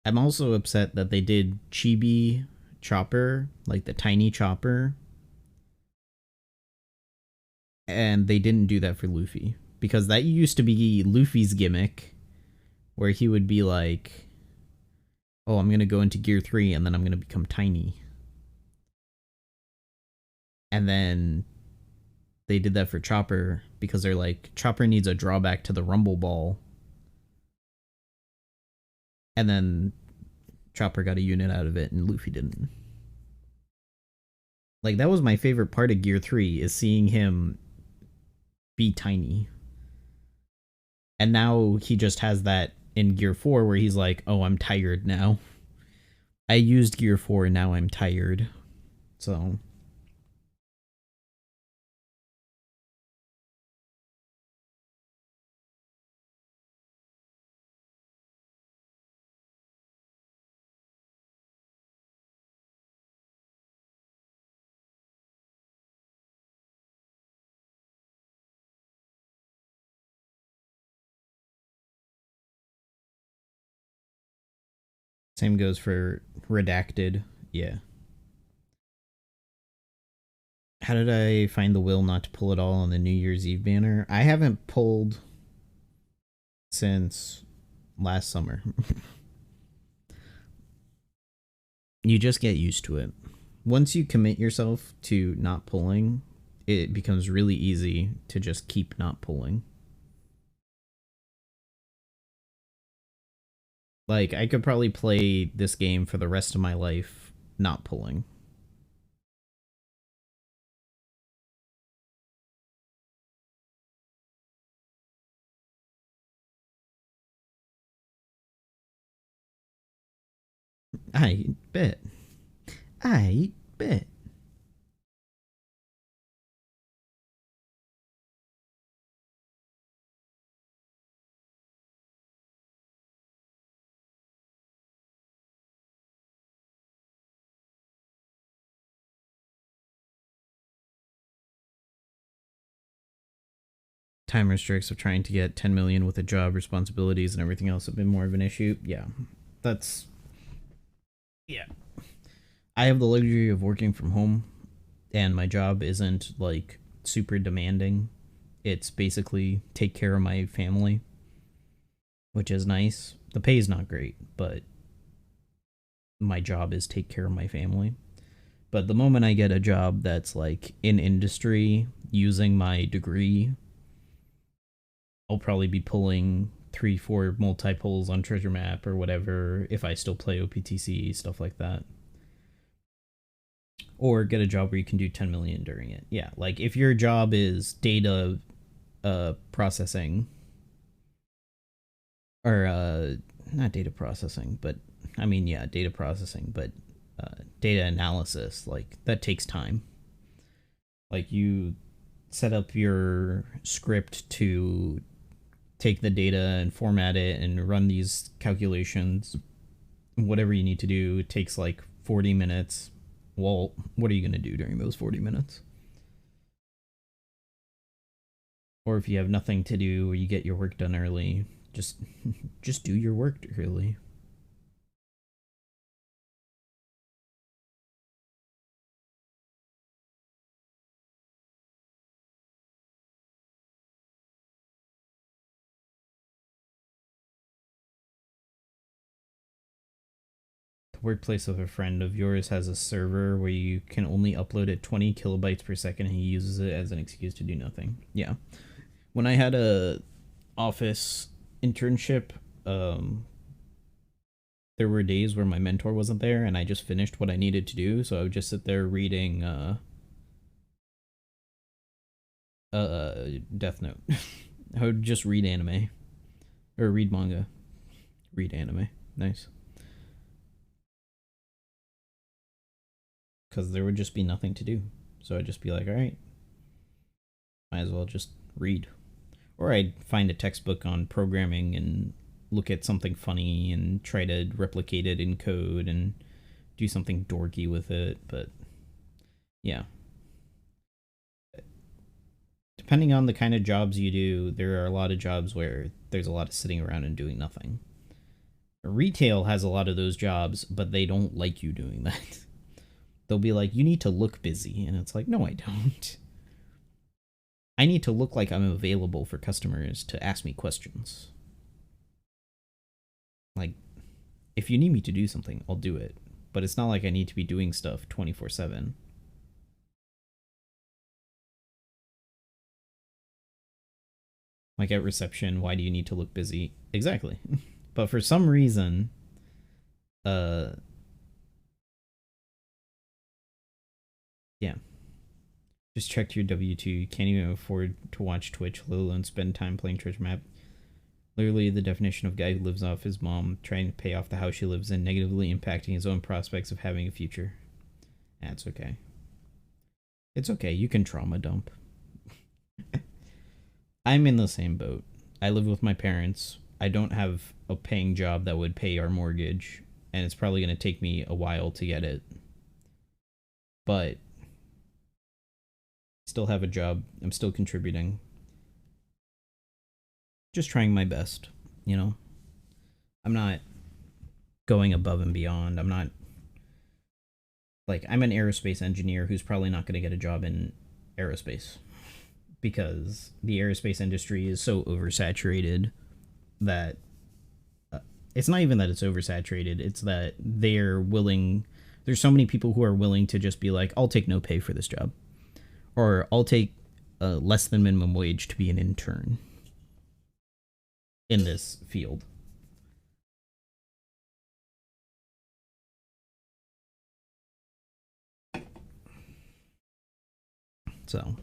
I'm also upset that they did Chibi Chopper, like the tiny Chopper, and they didn't do that for Luffy. Because that used to be Luffy's gimmick, where he would be like, oh, I'm going to go into Gear 3 and then I'm going to become tiny. And then they did that for Chopper because they're like, Chopper needs a drawback to the Rumble Ball. And then Chopper got a unit out of it and Luffy didn't. Like, that was my favorite part of Gear 3, is seeing him be tiny. And now he just has that in Gear 4 where he's like, oh, I'm tired now. I used Gear 4 and now I'm tired. So same goes for Redacted. Yeah. How did I find the will not to pull it all on the New Year's Eve banner? I haven't pulled since last summer. You just get used to it. Once you commit yourself to not pulling, it becomes really easy to just keep not pulling. Like, I could probably play this game for the rest of my life not pulling. I bet. I bet. time restricts of trying to get 10 million with a job, responsibilities, and everything else have been more of an issue. Yeah, that's yeah. I have the luxury of working from home, and my job isn't like super demanding. It's basically take care of my family, which is nice. The pay is not great, but my job is take care of my family. But the moment I get a job that's like in industry using my degree, I'll probably be pulling 3-4 multi-pulls on treasure map or whatever if I still play OPTC, stuff like that. Or get a job where you can do 10 million during it. Yeah, like if your job is data processing, or not data processing, but I mean, yeah, data processing, but data analysis, like that takes time. Like you set up your script to take the data and format it and run these calculations. Whatever you need to do, it takes like 40 minutes. Well, what are you going to do during those 40 minutes? Or if you have nothing to do or you get your work done early, just just do your work early. The workplace of a friend of yours has a server where you can only upload at 20 kilobytes per second, and he uses it as an excuse to do nothing. Yeah. When I had a office internship, there were days where my mentor wasn't there and I just finished what I needed to do, so I would just sit there reading Death Note. I would just read anime. Or read manga. Read anime. Nice. Because there would just be nothing to do. So I'd just be like, alright, might as well just read. Or I'd find a textbook on programming and look at something funny and try to replicate it in code and do something dorky with it. But yeah. Depending on the kind of jobs you do, there are a lot of jobs where there's a lot of sitting around and doing nothing. Retail has a lot of those jobs, but they don't like you doing that. They'll be like, you need to look busy. And it's like, no, I don't. I need to look like I'm available for customers to ask me questions. Like, if you need me to do something, I'll do it. But it's not like I need to be doing stuff 24/7. Like at reception, why do you need to look busy? Exactly. But for some reason, uh, yeah. Just checked your W2. You can't even afford to watch Twitch, let alone spend time playing Treasure Map. Literally the definition of guy who lives off his mom, trying to pay off the house she lives in, negatively impacting his own prospects of having a future. That's okay. It's okay. You can trauma dump. I'm in the same boat. I live with my parents. I don't have a paying job that would pay our mortgage, and it's probably going to take me a while to get it. But still have a job. I'm still contributing. Just trying my best, you know? I'm not going above and beyond. I'm not like I'm an aerospace engineer who's probably not going to get a job in aerospace because the aerospace industry is so oversaturated that it's not even that it's oversaturated, it's that there's so many people who are willing to just be like, I'll take no pay for this job, or I'll take less than minimum wage to be an intern in this field. So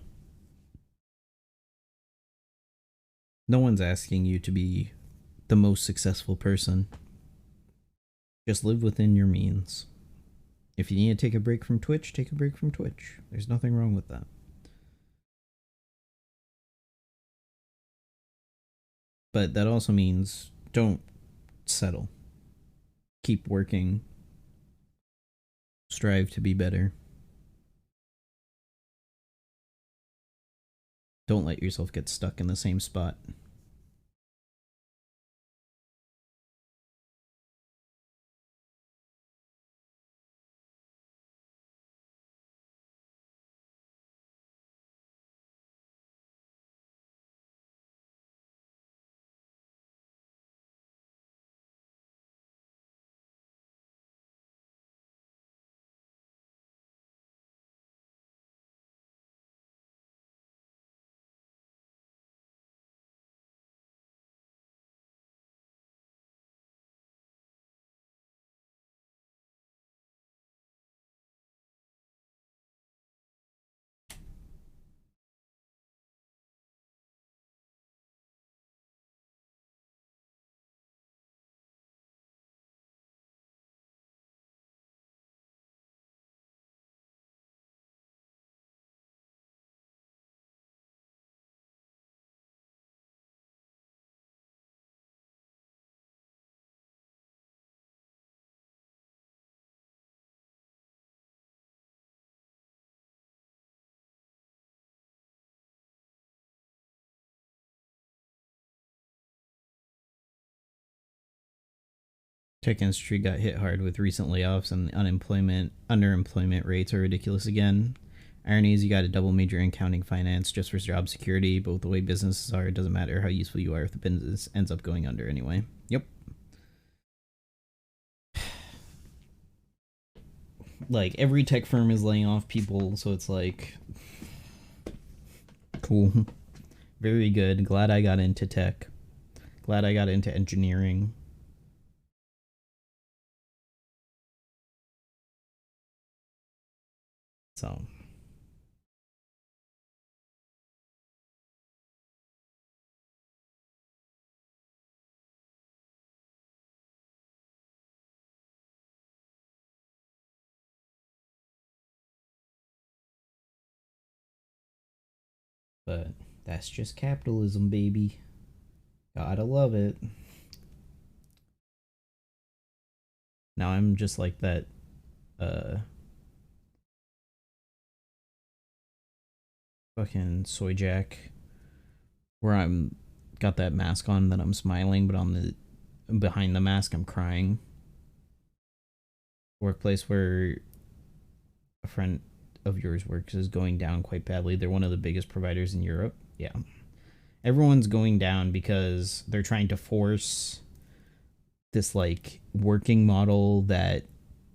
no one's asking you to be the most successful person. Just live within your means. If you need to take a break from Twitch, take a break from Twitch. There's nothing wrong with that. But that also means don't settle. Keep working. Strive to be better. Don't let yourself get stuck in the same spot. Tech industry got hit hard with recent layoffs, and underemployment rates are ridiculous again. Irony is you got a double major in accounting finance just for job security, but with the way businesses are, it doesn't matter how useful you are if the business ends up going under anyway. Yep. Like, every tech firm is laying off people, so it's like, cool. Very good. Glad I got into tech. Glad I got into engineering. So, but that's just capitalism, baby. Gotta love it. Now I'm just like that uh fucking soy jack where I'm got that mask on that I'm smiling, but on the behind the mask I'm crying. Workplace where a friend of yours works is going down quite badly. They're one of the biggest providers in Europe. Yeah. Everyone's going down because they're trying to force this like working model that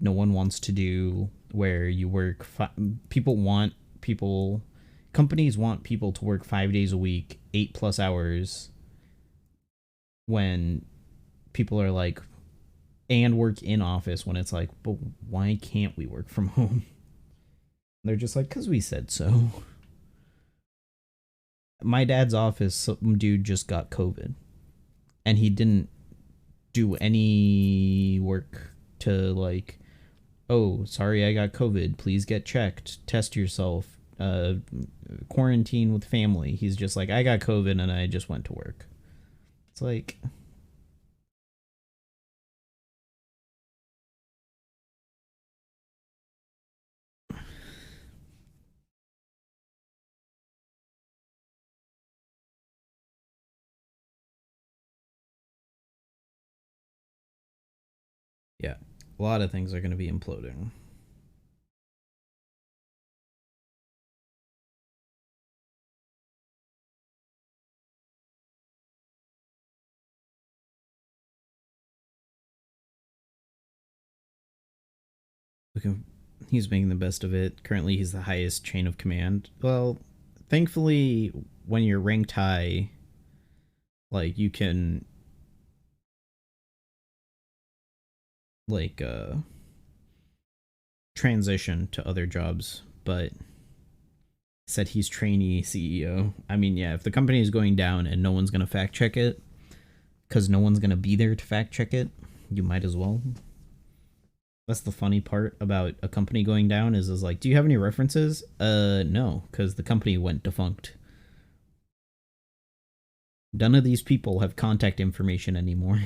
no one wants to do, where you work people want people companies want people to work 5 days a week, 8+ hours, when people are like, and work in office, when it's like, but why can't we work from home? They're just like, because we said so. My dad's office, some dude just got COVID, and he didn't do any work to like, oh, sorry, I got COVID, please get checked, test yourself, quarantine with family. He's just like, I got COVID and I just went to work. It's like, yeah, a lot of things are going to be imploding. He's making the best of it. Currently, he's the highest chain of command. Well, thankfully, when you're ranked high, like you can like transition to other jobs. But said he's trainee CEO. I mean, yeah, if the company is going down and no one's gonna fact check it, because no one's gonna be there to fact check it, you might as well. That's the funny part about a company going down is like, do you have any references? No, because the company went defunct. None of these people have contact information anymore.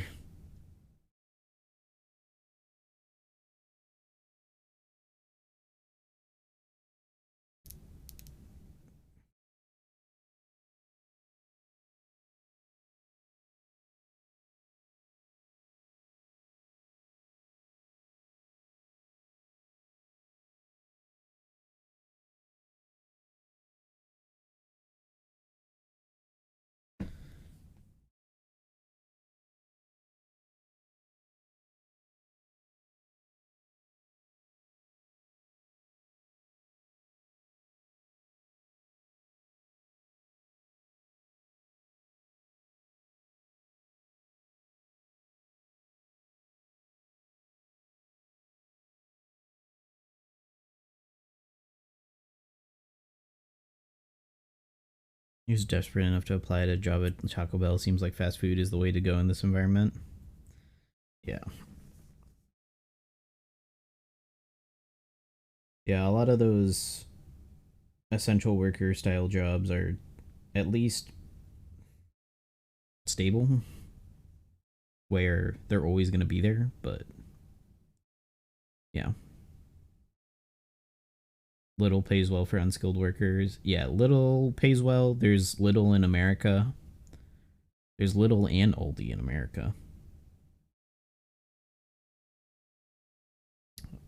Who's desperate enough to apply to a job at Taco Bell? Seems like fast food is the way to go in this environment. Yeah. Yeah, a lot of those essential worker style jobs are at least stable, where they're always going to be there, but yeah. Little pays well for unskilled workers. Yeah, little pays well. There's little in America. There's little and Aldi in America.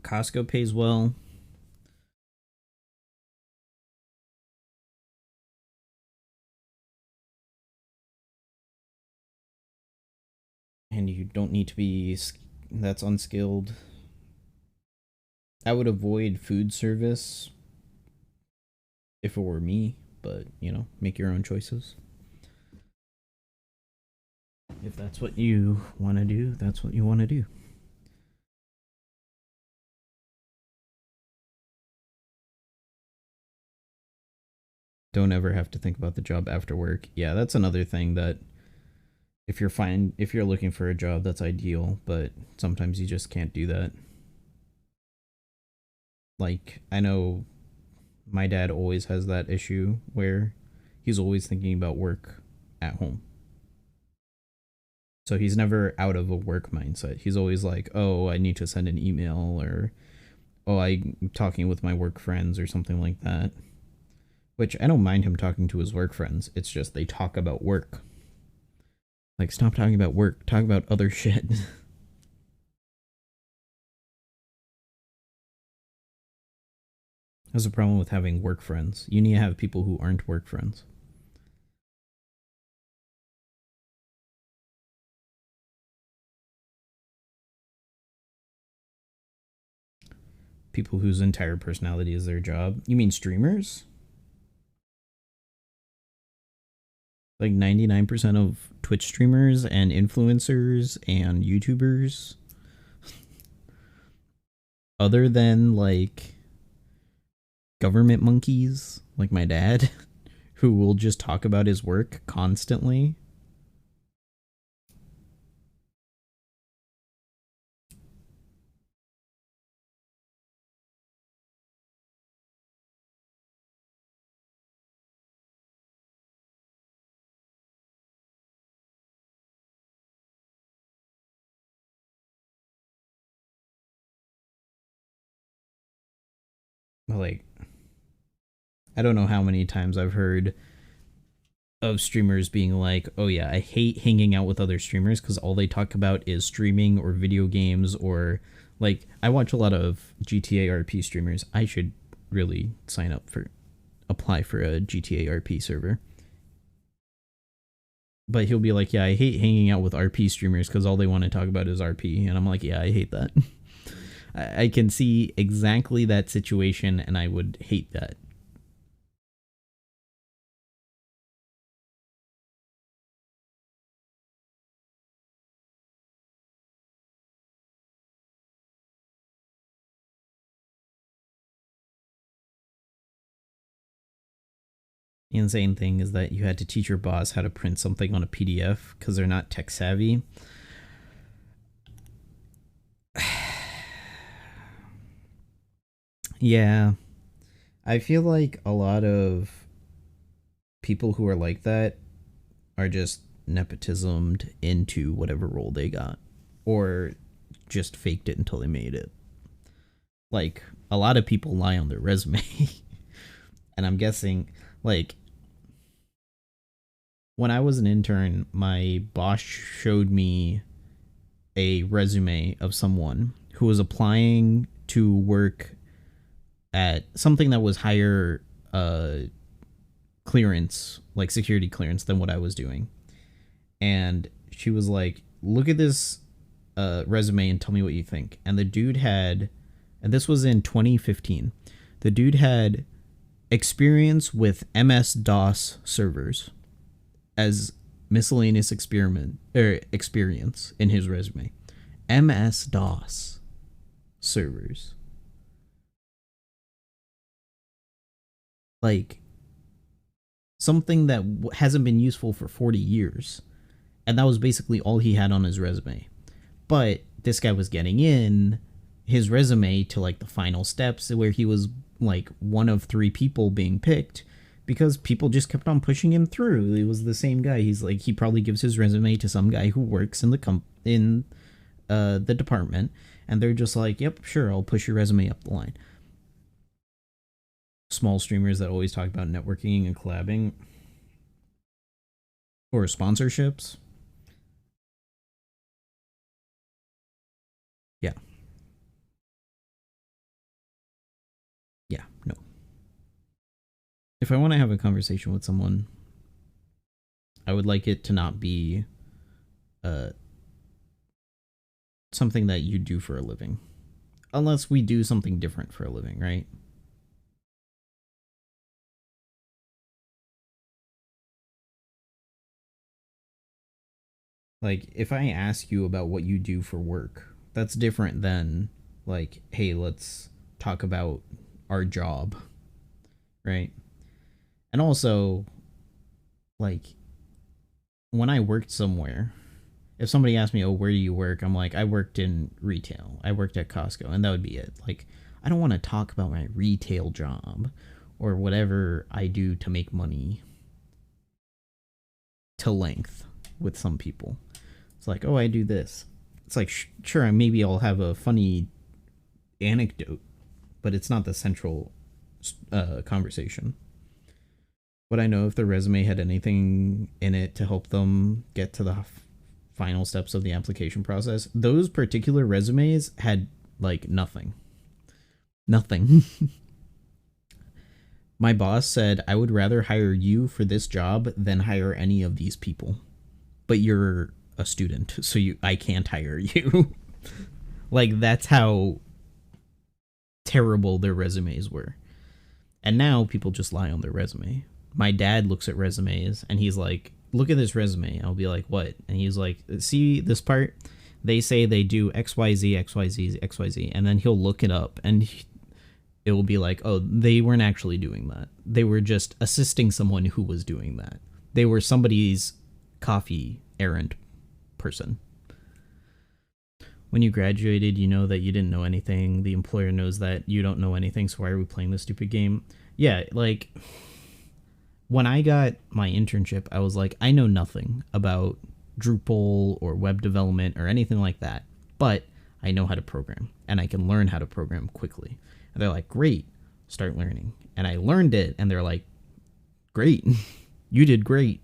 Costco pays well. And you don't need to be that's unskilled. I would avoid food service if it were me, but you know, make your own choices. If that's what you want to do, that's what you want to do. Don't ever have to think about the job after work. Yeah, that's another thing that if you're looking for a job, that's ideal, but sometimes you just can't do that. Like, I know my dad always has that issue where he's always thinking about work at home. So he's never out of a work mindset. He's always like, oh, I need to send an email, or oh, I'm talking with my work friends or something like that. Which I don't mind him talking to his work friends. It's just they talk about work. Like, stop talking about work. Talk about other shit. That's a problem with having work friends. You need to have people who aren't work friends. People whose entire personality is their job. You mean streamers? Like 99% of Twitch streamers and influencers and YouTubers, other than like government monkeys like my dad, who will just talk about his work constantly. Like, I don't know how many times I've heard of streamers being like, oh yeah, I hate hanging out with other streamers because all they talk about is streaming or video games, or like, I watch a lot of GTA RP streamers. I should really apply for a GTA RP server. But he'll be like, yeah, I hate hanging out with RP streamers because all they want to talk about is RP. And I'm like, yeah, I hate that. I can see exactly that situation, and I would hate that. The insane thing is that you had to teach your boss how to print something on a PDF because they're not tech savvy. Yeah, I feel like a lot of people who are like that are just nepotismed into whatever role they got, or just faked it until they made it. Like, a lot of people lie on their resume. And I'm guessing, like, when I was an intern, my boss showed me a resume of someone who was applying to work at something that was higher clearance, like security clearance, than what I was doing. And she was like, look at this resume and tell me what you think. And the dude had, and this was in 2015, the dude had experience with MS-DOS servers as miscellaneous experience in his resume. MS-DOS servers. Like, something that hasn't been useful for 40 years. And that was basically all he had on his resume. But this guy was getting in his resume to like the final steps where he was like one of 3 people being picked because people just kept on pushing him through. It was the same guy. He's like, he probably gives his resume to some guy who works in the department, and they're just like, yep, sure, I'll push your resume up the line. Small streamers that always talk about networking and collabing or sponsorships. Yeah. Yeah, no. If I want to have a conversation with someone, I would like it to not be something that you do for a living. Unless we do something different for a living, right? Like, if I ask you about what you do for work, that's different than, like, hey, let's talk about our job, right? And also, like, when I worked somewhere, if somebody asked me, oh, where do you work? I'm like, I worked in retail. I worked at Costco, and that would be it. Like, I don't want to talk about my retail job or whatever I do to make money to length with some people. It's like, oh, I do this. It's like, sure, maybe I'll have a funny anecdote, but it's not the central conversation. Would I know if the resume had anything in it to help them get to the final steps of the application process? Those particular resumes had, like, nothing. Nothing. My boss said, I would rather hire you for this job than hire any of these people. But you're a student, so I can't hire you. Like, that's how terrible their resumes were. And now people just lie on their resume. My dad looks at resumes and he's like, look at this resume. I'll be like, what? And he's like, see this part? They say they do XYZ, XYZ, XYZ. And then he'll look it up and it will be like, oh, they weren't actually doing that. They were just assisting someone who was doing that. They were somebody's coffee errand person. When you graduated, you know that you didn't know anything. The employer knows that you don't know anything, so why are we playing this stupid game? Yeah, like, when I got my internship, I was like, I know nothing about Drupal or web development or anything like that, but I know how to program, and I can learn how to program quickly. And they're like, great, start learning. And I learned it, and they're like, great, you did great.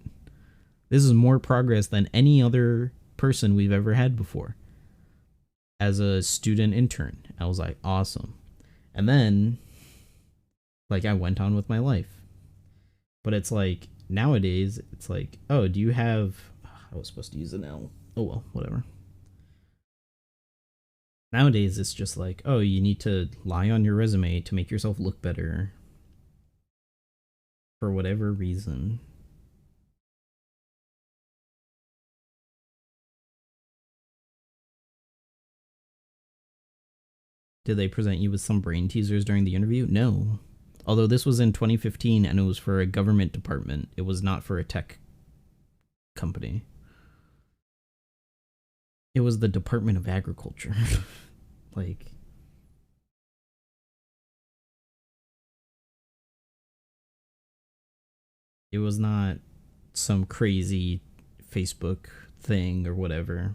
This is more progress than any other person we've ever had before. As a student intern, I was like, awesome. And then, like, I went on with my life. But it's like, nowadays, it's like, oh, do you have... I was supposed to use an L. Oh, well, whatever. Nowadays, it's just like, oh, you need to lie on your resume to make yourself look better. For whatever reason. Did they present you with some brain teasers during the interview? No. Although this was in 2015 and it was for a government department. It was not for a tech company. It was the Department of Agriculture. Like... It was not some crazy Facebook thing or whatever.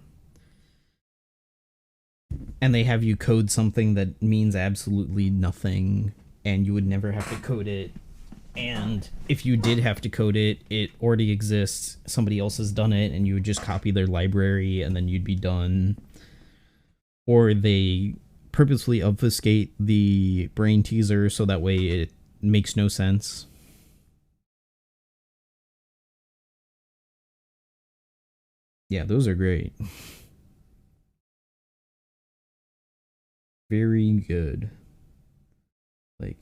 And they have you code something that means absolutely nothing, and you would never have to code it. And if you did have to code it, it already exists. Somebody else has done it, and you would just copy their library, and then you'd be done. Or they purposefully obfuscate the brain teaser so that way it makes no sense. Yeah, those are great. Very good. Like,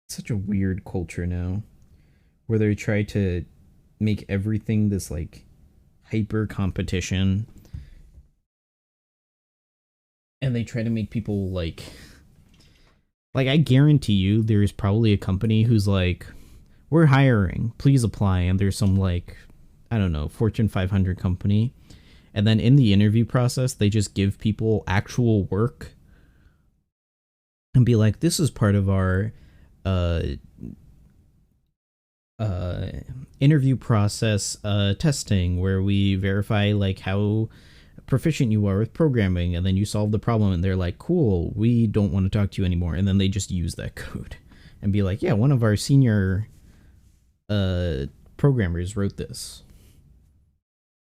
such a weird culture now where they try to make everything this, like, hyper competition, and they try to make people like I guarantee you there is probably a company who's like, we're hiring, please apply. And there's some, like, I don't know, Fortune 500 company. And then in the interview process, they just give people actual work and be like, this is part of our uh, interview process testing, where we verify like how proficient you are with programming, and then you solve the problem, and they're like, cool, we don't want to talk to you anymore. And then they just use that code and be like, yeah, one of our senior programmers wrote this.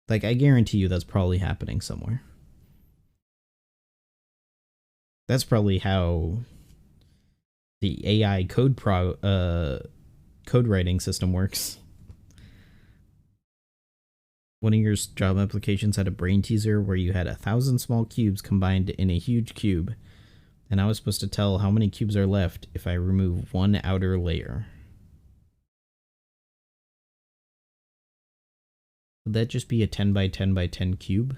Like, I guarantee you that's probably happening somewhere. That's probably how the AI code writing system works. One of your job applications had a brain teaser where you had 1,000 small cubes combined in a huge cube, and I was supposed to tell how many cubes are left if I remove one outer layer. Would that just be a 10 by 10 by 10 cube?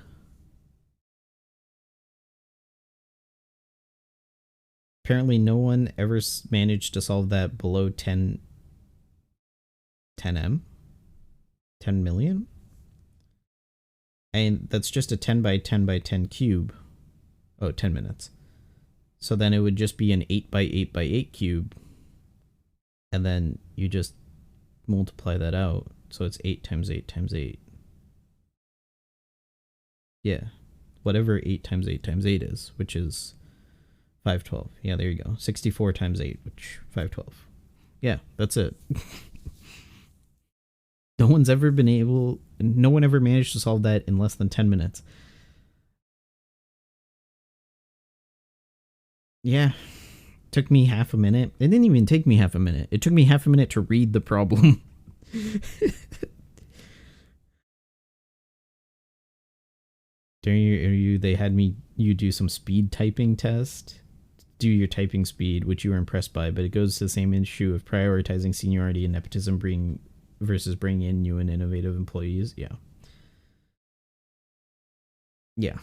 Apparently no one ever managed to solve that below 10 M? 10 million? And that's just a 10 by 10 by 10 cube. Oh, 10 minutes. So then it would just be an 8 by 8 by 8 cube. And then you just multiply that out. So it's 8 times 8 times 8. Yeah. Whatever 8 times 8 times 8 is, which is 512. Yeah, there you go. 64 times 8, which 512. Yeah, that's it. No one ever managed to solve that in less than 10 minutes. Yeah. Took me half a minute. It didn't even take me half a minute. It took me half a minute to read the problem. They had you do some speed typing test. Do your typing speed, which you were impressed by, but it goes to the same issue of prioritizing seniority and nepotism versus bringing in new and innovative employees. Yeah. Yeah.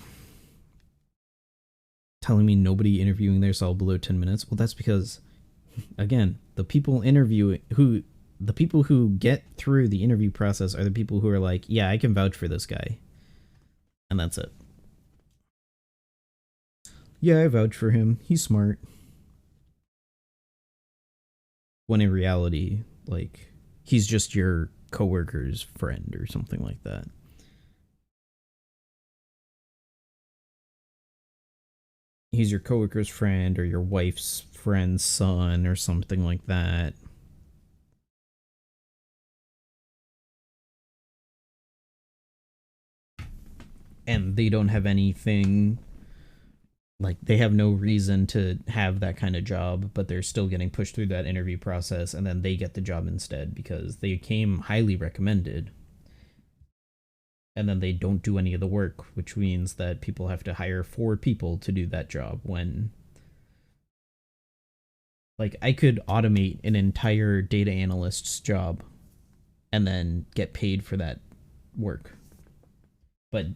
Telling me nobody interviewing there saw below 10 minutes. Well, that's because, again, the people who get through the interview process are the people who are like, yeah, I can vouch for this guy. And that's it. Yeah, I vouch for him. He's smart. When in reality, like, he's just your coworker's friend or something like that. He's your coworker's friend or your wife's friend's son or something like that. And they don't have anything, like, they have no reason to have that kind of job, but they're still getting pushed through that interview process, and then they get the job instead because they came highly recommended. And then they don't do any of the work, which means that people have to hire 4 people to do that job when, like, I could automate an entire data analyst's job and then get paid for that work. But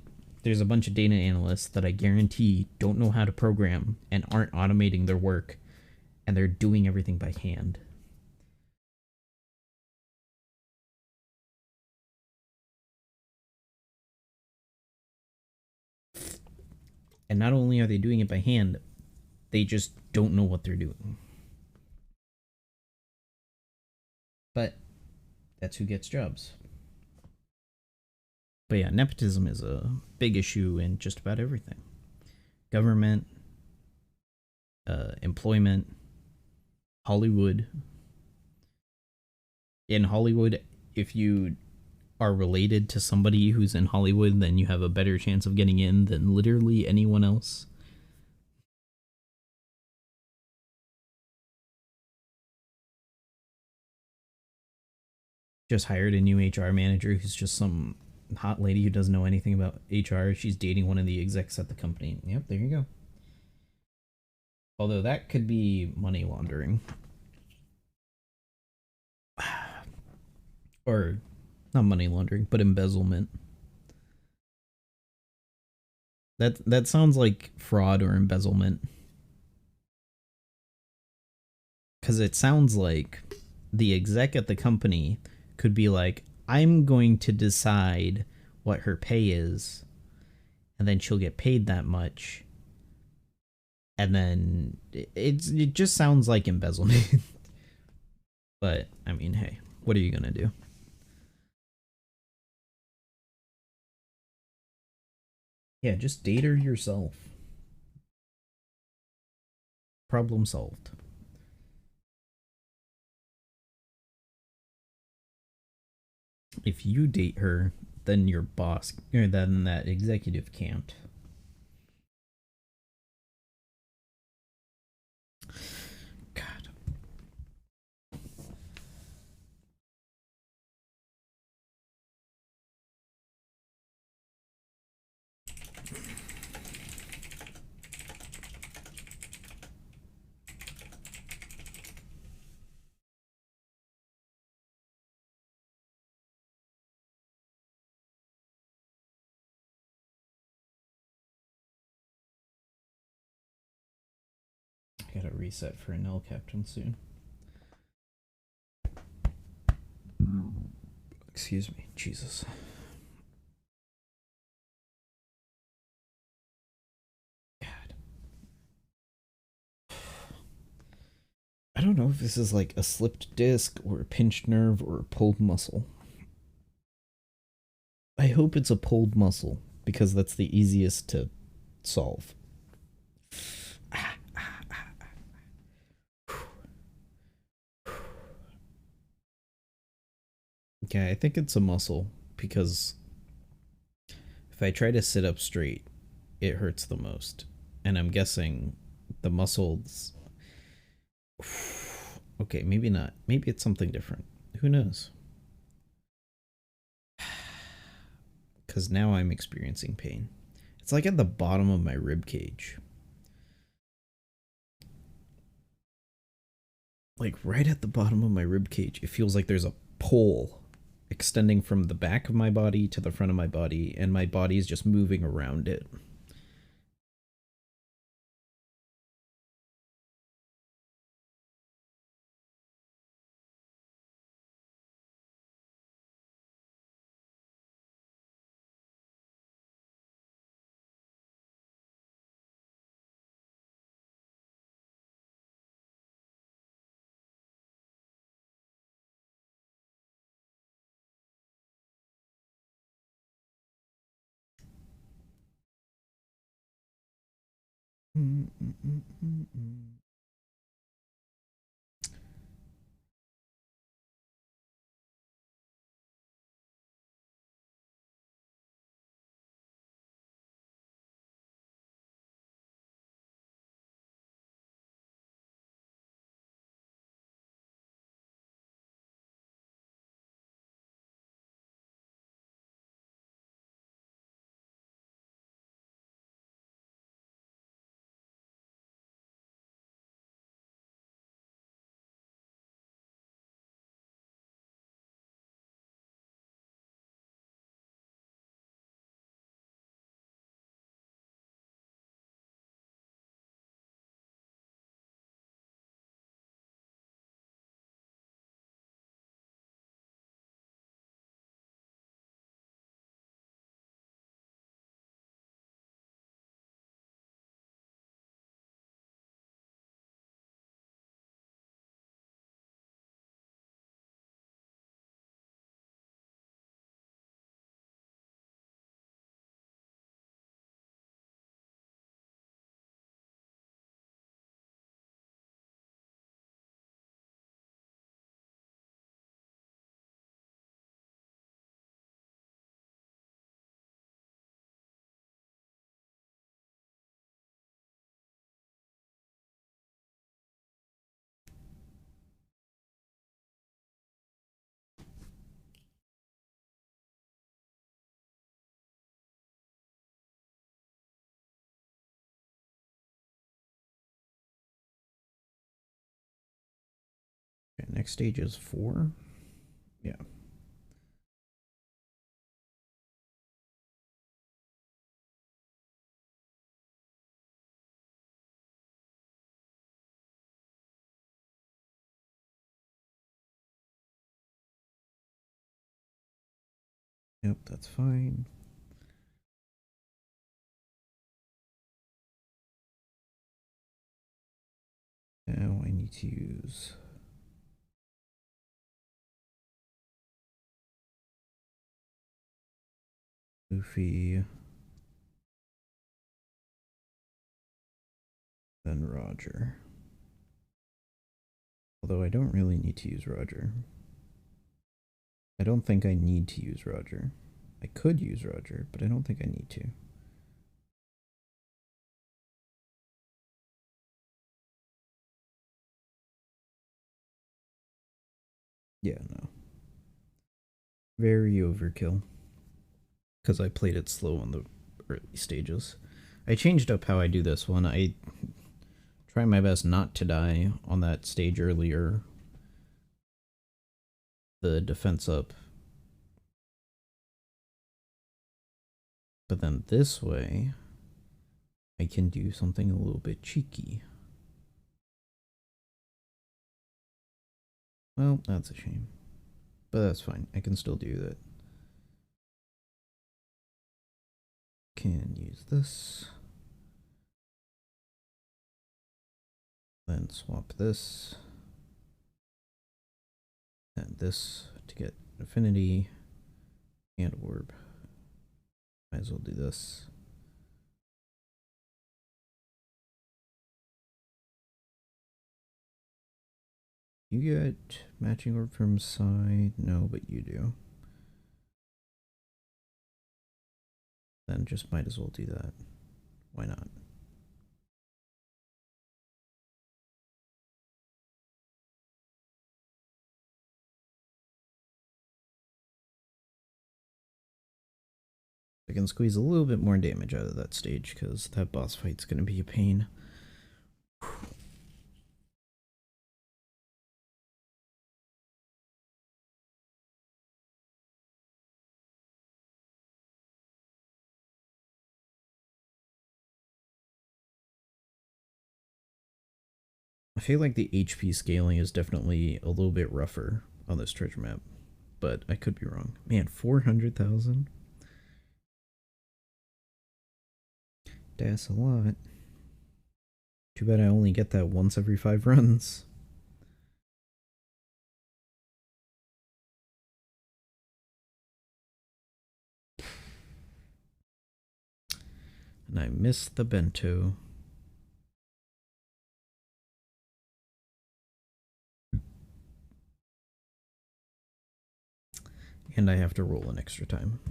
there's a bunch of data analysts that I guarantee don't know how to program and aren't automating their work, and they're doing everything by hand. And not only are they doing it by hand, they just don't know what they're doing. But that's who gets jobs. But yeah, nepotism is a big issue in just about everything. Government, employment, Hollywood. In Hollywood, if you are related to somebody who's in Hollywood, then you have a better chance of getting in than literally anyone else. Just hired a new HR manager who's just some hot lady who doesn't know anything about HR. She's dating one of the execs at the company. Yep, there you go. Although that could be money laundering. Or not money laundering, but embezzlement. That sounds like fraud or embezzlement. Because it sounds like the exec at the company could be like, I'm going to decide what her pay is, and then she'll get paid that much. And then it just sounds like embezzlement. But, I mean, hey, what are you going to do? Yeah, just date her yourself. Problem solved. If you date her, then your boss, or then that executive can't. God. I gotta reset for an L captain soon. Excuse me, Jesus. God. I don't know if this is like a slipped disc or a pinched nerve or a pulled muscle. I hope it's a pulled muscle because that's the easiest to solve. Okay, I think it's a muscle because if I try to sit up straight, it hurts the most. And I'm guessing the muscles. Okay, maybe not. Maybe it's something different. Who knows? Because now I'm experiencing pain. It's like at the bottom of my rib cage. Like right at the bottom of my rib cage, it feels like there's a pole extending from the back of my body to the front of my body, and my body is just moving around it. Okay, next stage is 4. Yeah. Yep, that's fine. Now I need to use Luffy, then Roger. Although I don't really need to use Roger. I don't think I need to use Roger. I could use Roger, but I don't think I need to. Yeah, no. Very overkill. Because I played it slow on the early stages. I changed up how I do this one. I try my best not to die on that stage earlier. The defense up. But then this way, I can do something a little bit cheeky. Well, that's a shame. But that's fine. I can still do that. Can use this. Then swap this. And this to get affinity and orb. Might as well do this. You get matching orb from side? No, but you do. Then just might as well do that. Why not? I can squeeze a little bit more damage out of that stage because that boss fight's going to be a pain. I feel like the HP scaling is definitely a little bit rougher on this treasure map, but I could be wrong. Man, 400,000? That's a lot. Too bad I only get that once every 5 runs. And I missed the bento. And I have to roll an extra time.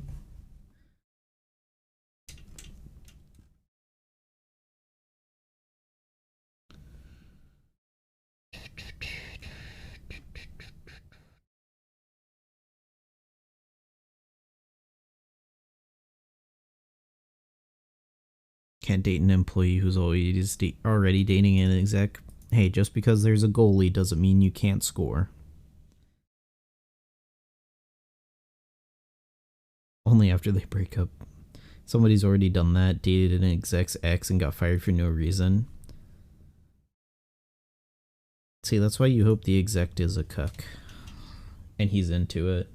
Can't date an employee who's already dating an exec. Hey, just because there's a goalie doesn't mean you can't score. Only after they break up. Somebody's already done that, dated an exec's ex and got fired for no reason. See, that's why you hope the exec is a cuck. And he's into it.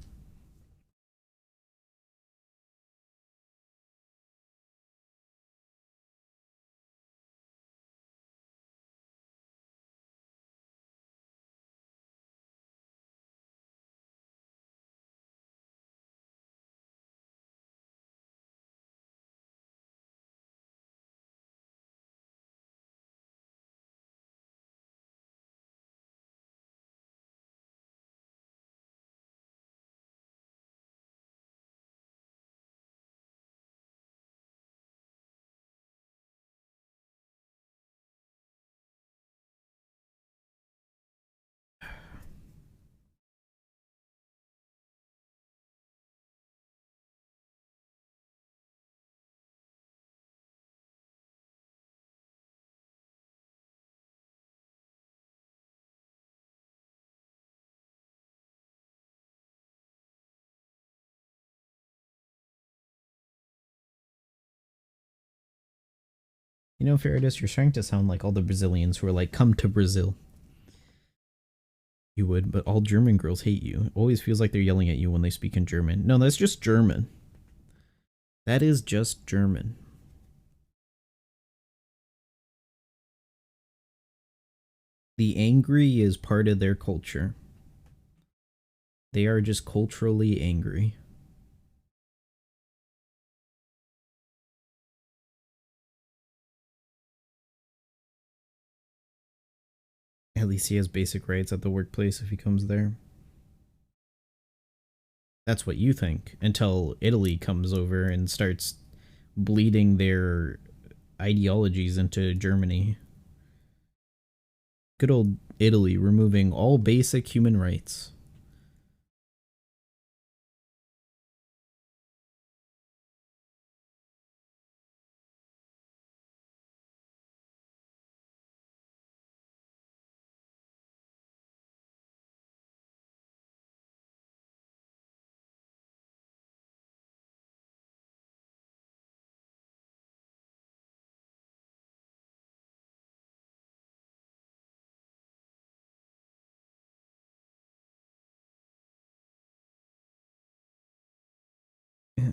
You know, Faradis, you're starting to sound like all the Brazilians who are like, come to Brazil. You would, but all German girls hate you. It always feels like they're yelling at you when they speak in German. No, that's just German. That is just German. The angry is part of their culture. They are just culturally angry. At least he has basic rights at the workplace if he comes there. That's what you think, until Italy comes over and starts bleeding their ideologies into Germany. Good old Italy removing all basic human rights.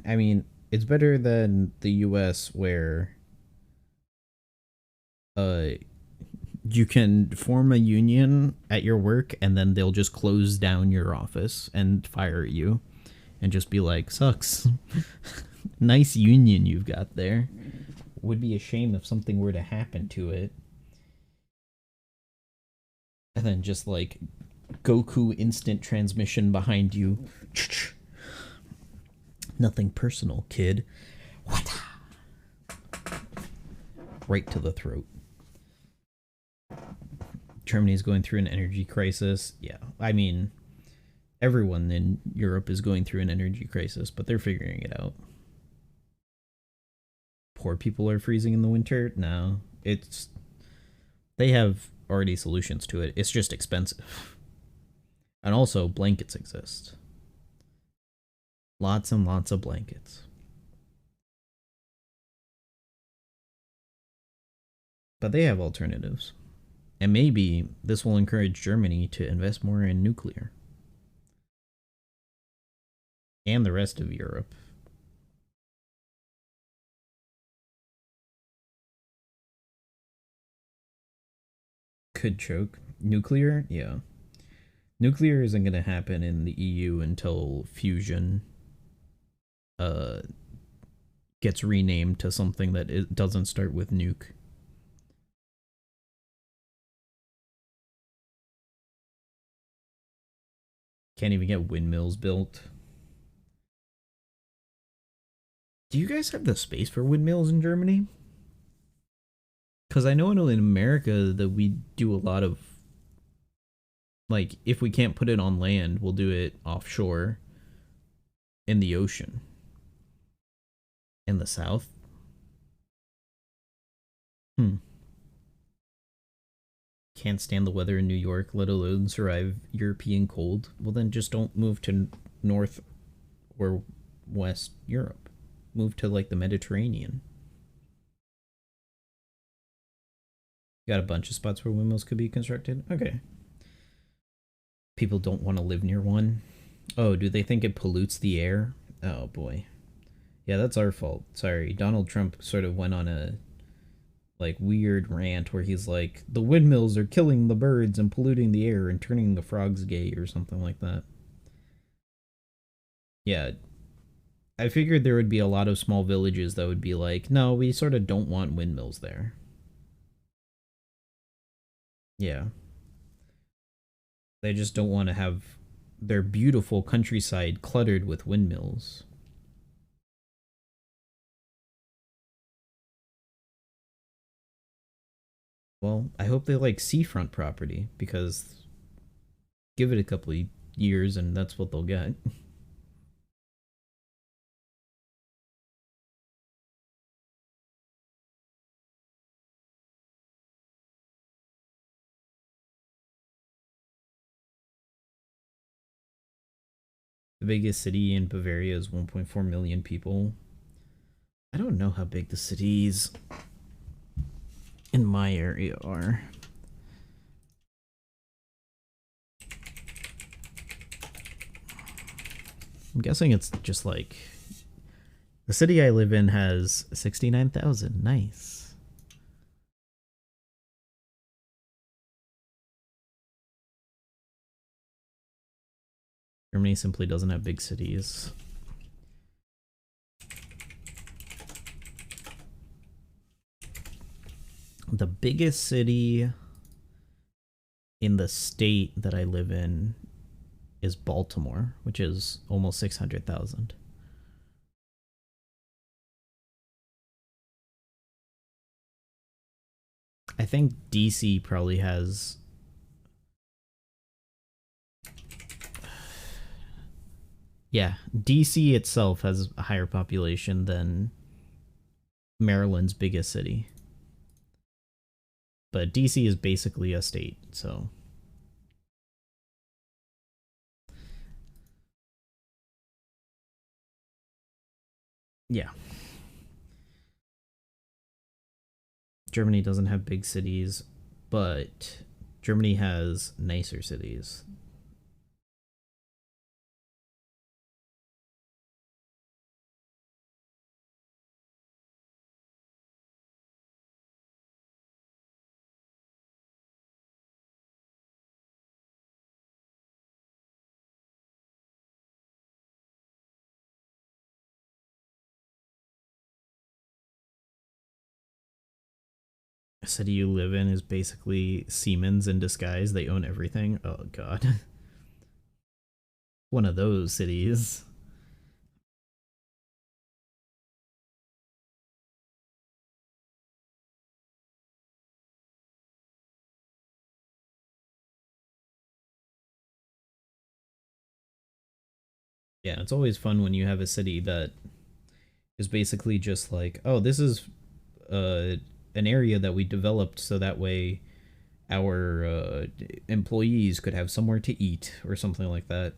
I mean, it's better than the US where uh you can form a union at your work and then they'll just close down your office and fire you and just be like, sucks. Nice union you've got there. Would be a shame if something were to happen to it. And then just like Goku instant transmission behind you. Nothing personal, kid. What? Right to the throat. Germany's going through an energy crisis. Yeah, I mean, everyone in Europe is going through an energy crisis, but they're figuring it out. Poor people are freezing in the winter? No, it's... They have already solutions to it. It's just expensive. And also, blankets exist. Lots and lots of blankets. But they have alternatives. And maybe this will encourage Germany to invest more in nuclear. And the rest of Europe. Could choke. Nuclear? Yeah. Nuclear isn't going to happen in the EU until fusion gets renamed to something that it doesn't start with nuke. Can't even get windmills built. Do you guys have the space for windmills in Germany? Because I know in America that we do a lot of, like, if we can't put it on land, we'll do it offshore in the ocean. In the South? Can't stand the weather in New York, let alone survive European cold. Well, then just don't move to North or West Europe. Move to, like, the Mediterranean. Got a bunch of spots where windmills could be constructed? Okay. People don't want to live near one. Oh, do they think it pollutes the air? Oh, boy. Yeah, that's our fault. Sorry. Donald Trump sort of went on a, like, weird rant where he's like, the windmills are killing the birds and polluting the air and turning the frogs gay or something like that. Yeah. I figured there would be a lot of small villages that would be like, no, we sort of don't want windmills there. Yeah. They just don't want to have their beautiful countryside cluttered with windmills. Well, I hope they like seafront property, because give it a couple of years and that's what they'll get. The biggest city in Bavaria is 1.4 million people. I don't know how big the cities in my area are. I'm guessing it's just like the city I live in has 69,000. Nice. Germany simply doesn't have big cities. The biggest city in the state that I live in is Baltimore, which is almost 600,000. I think DC probably has... Yeah, DC itself has a higher population than Maryland's biggest city. But DC is basically a state, so... Yeah. Germany doesn't have big cities, but Germany has nicer cities. City you live in is basically Siemens in disguise. They own everything. Oh god. One of those cities. Yeah, it's always fun when you have a city that is basically just like, oh, this is an area that we developed so that way our employees could have somewhere to eat or something like that.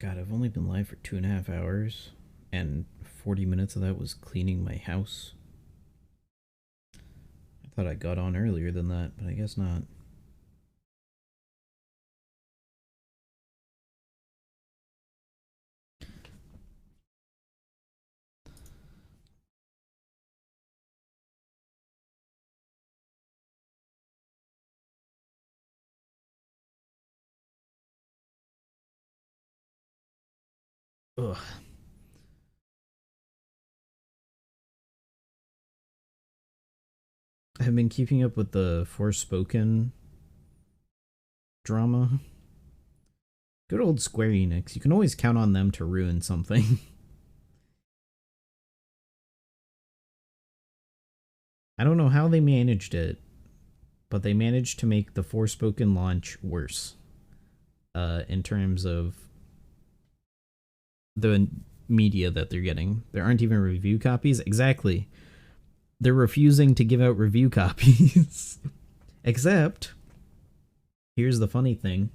God, I've only been live for 2.5 hours, and 40 minutes of that was cleaning my house. I thought I got on earlier than that, but I guess not. Ugh. I've been keeping up with the Forspoken drama. Good old Square Enix. You can always count on them to ruin something. I don't know how they managed it, but they managed to make the Forspoken launch worse. In terms of the media that they're getting. There aren't even review copies. Exactly. They're refusing to give out review copies. Except, here's the funny thing.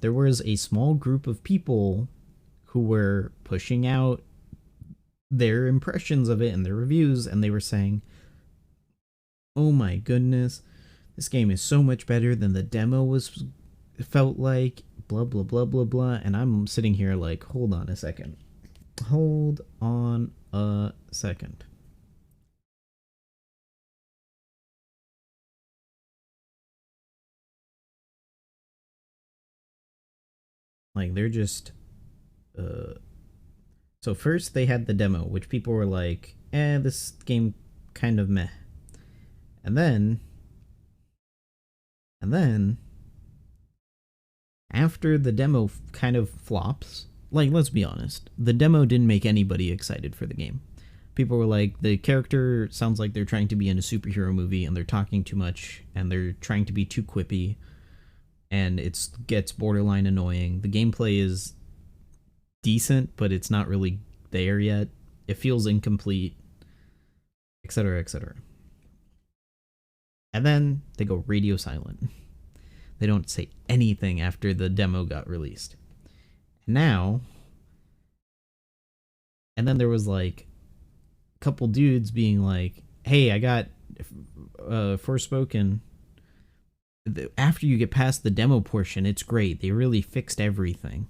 There was a small group of people who were pushing out their impressions of it and their reviews, and they were saying, oh my goodness, this game is so much better than the demo felt like. blah, blah, blah, blah, blah. And I'm sitting here like, hold on a second. Hold on a second. Like, they're just... So first they had the demo, which people were like, this game kind of meh. And then... after the demo kind of flops, like, let's be honest, the demo didn't make anybody excited for the game. People were like, the character sounds like they're trying to be in a superhero movie and they're talking too much and they're trying to be too quippy and it gets borderline annoying. The gameplay is decent, but it's not really there yet. It feels incomplete, etc., etc. And then they go radio silent. They don't say anything after the demo got released. Now, and then there was like a couple dudes being like, hey, I got Forspoken. After you get past the demo portion, it's great. They really fixed everything.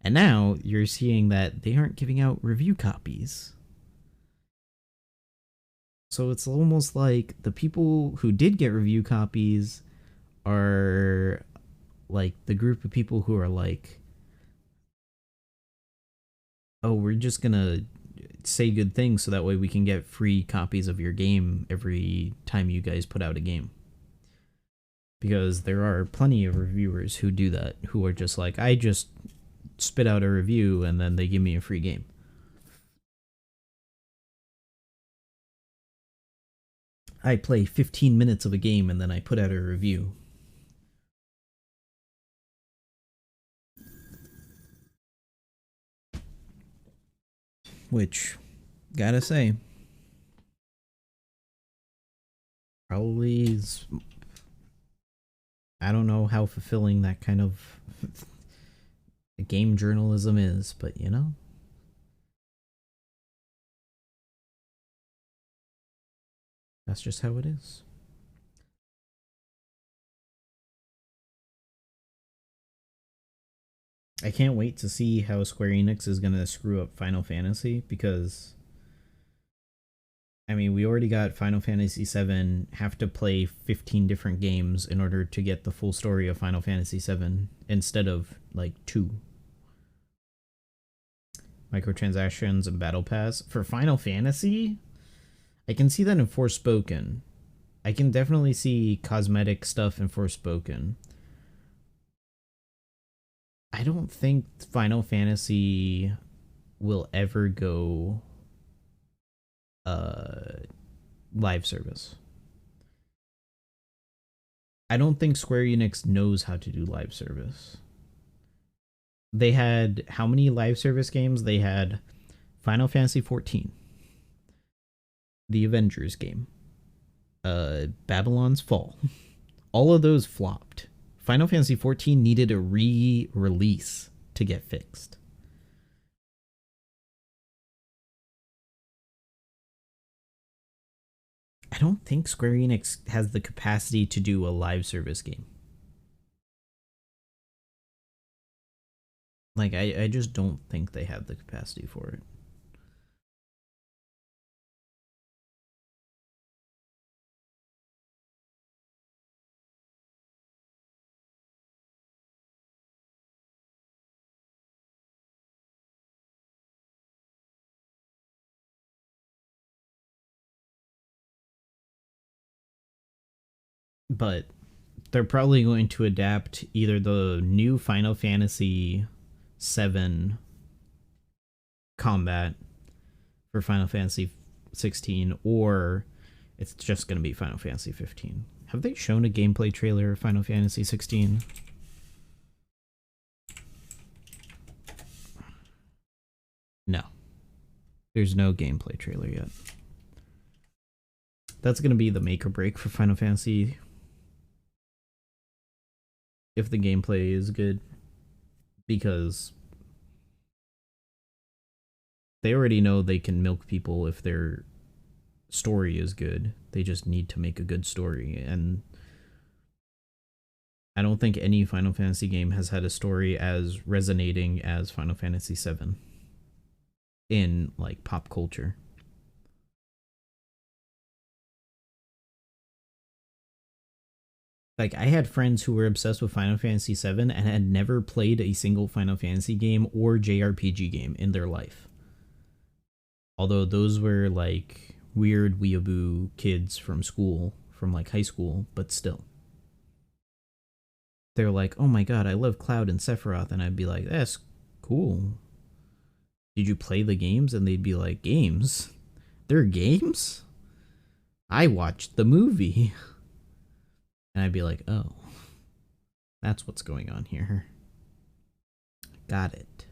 And now you're seeing that they aren't giving out review copies. So it's almost like the people who did get review copies are like the group of people who are like, oh, we're just gonna say good things so that way we can get free copies of your game every time you guys put out a game. Because there are plenty of reviewers who do that, who are just like, I just spit out a review and then they give me a free game. I play 15 minutes of a game and then I put out a review. Which, gotta say, probably is... I don't know how fulfilling that kind of game journalism is, but you know. That's just how it is. I can't wait to see how Square Enix is going to screw up Final Fantasy, because I mean, we already got Final Fantasy VII have to play 15 different games in order to get the full story of Final Fantasy VII instead of like 2. Microtransactions and Battle Pass. For Final Fantasy, I can see that in Forspoken. I can definitely see cosmetic stuff in Forspoken. I don't think Final Fantasy will ever go live service. I don't think Square Enix knows how to do live service. They had how many live service games? They had Final Fantasy XIV, the Avengers game, Babylon's Fall. All of those flopped. Final Fantasy XIV needed a re-release to get fixed. I don't think Square Enix has the capacity to do a live service game. Like, I just don't think they have the capacity for it. But they're probably going to adapt either the new Final Fantasy VII combat for Final Fantasy 16, or it's just going to be Final Fantasy 15. Have they shown a gameplay trailer of Final Fantasy 16? No. There's no gameplay trailer yet. That's going to be the make or break for Final Fantasy. If the gameplay is good. Because they already know they can milk people if their story is good. They just need to make a good story. And I don't think any Final Fantasy game has had a story as resonating as Final Fantasy VII in like pop culture. Like I had friends who were obsessed with Final Fantasy VII and had never played a single Final Fantasy game or JRPG game in their life. Although those were like weird weeaboo kids from school, from like high school, but still. They're like, oh my god, I love Cloud and Sephiroth. And I'd be like, that's cool. Did you play the games? And they'd be like, games? They're games? I watched the movie. And I'd be like, oh, that's what's going on here. Got it.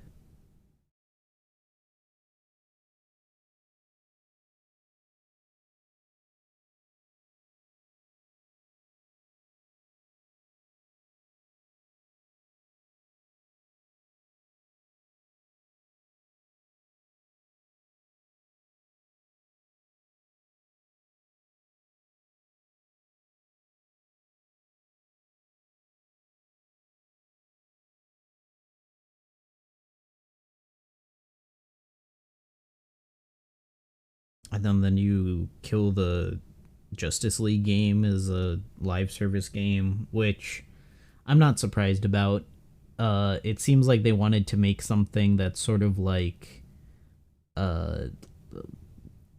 And then the new Kill the Justice League game is a live service game, which I'm not surprised about. It seems like they wanted to make something that's sort of like uh,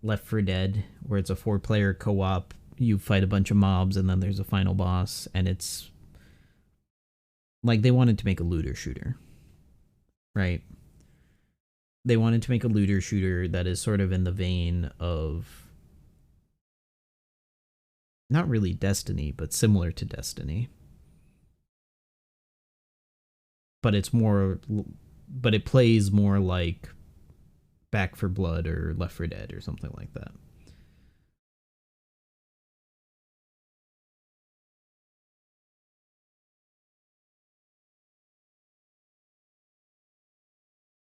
Left 4 Dead, where it's a 4-player co-op. You fight a bunch of mobs, and then there's a final boss, and it's like they wanted to make a looter shooter, right? They wanted to make a looter shooter that is sort of in the vein of not really Destiny, but similar to Destiny. But it's more, but it plays more like Back for Blood or Left 4 Dead or something like that.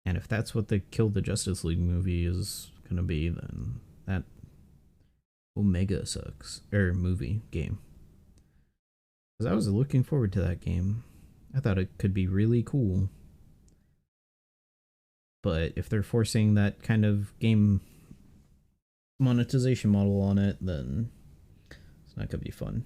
And if that's what the Kill the Justice League movie is gonna be, then that Omega sucks. Movie game. Because I was looking forward to that game. I thought it could be really cool. But if they're forcing that kind of game monetization model on it, then it's not gonna be fun.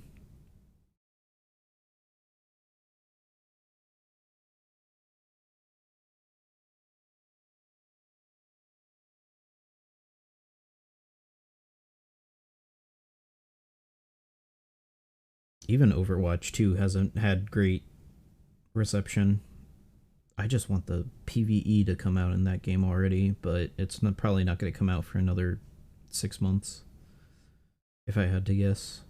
Even Overwatch 2 hasn't had great reception. I just want the PvE to come out in that game already, but it's probably not going to come out for another 6 months, if I had to guess.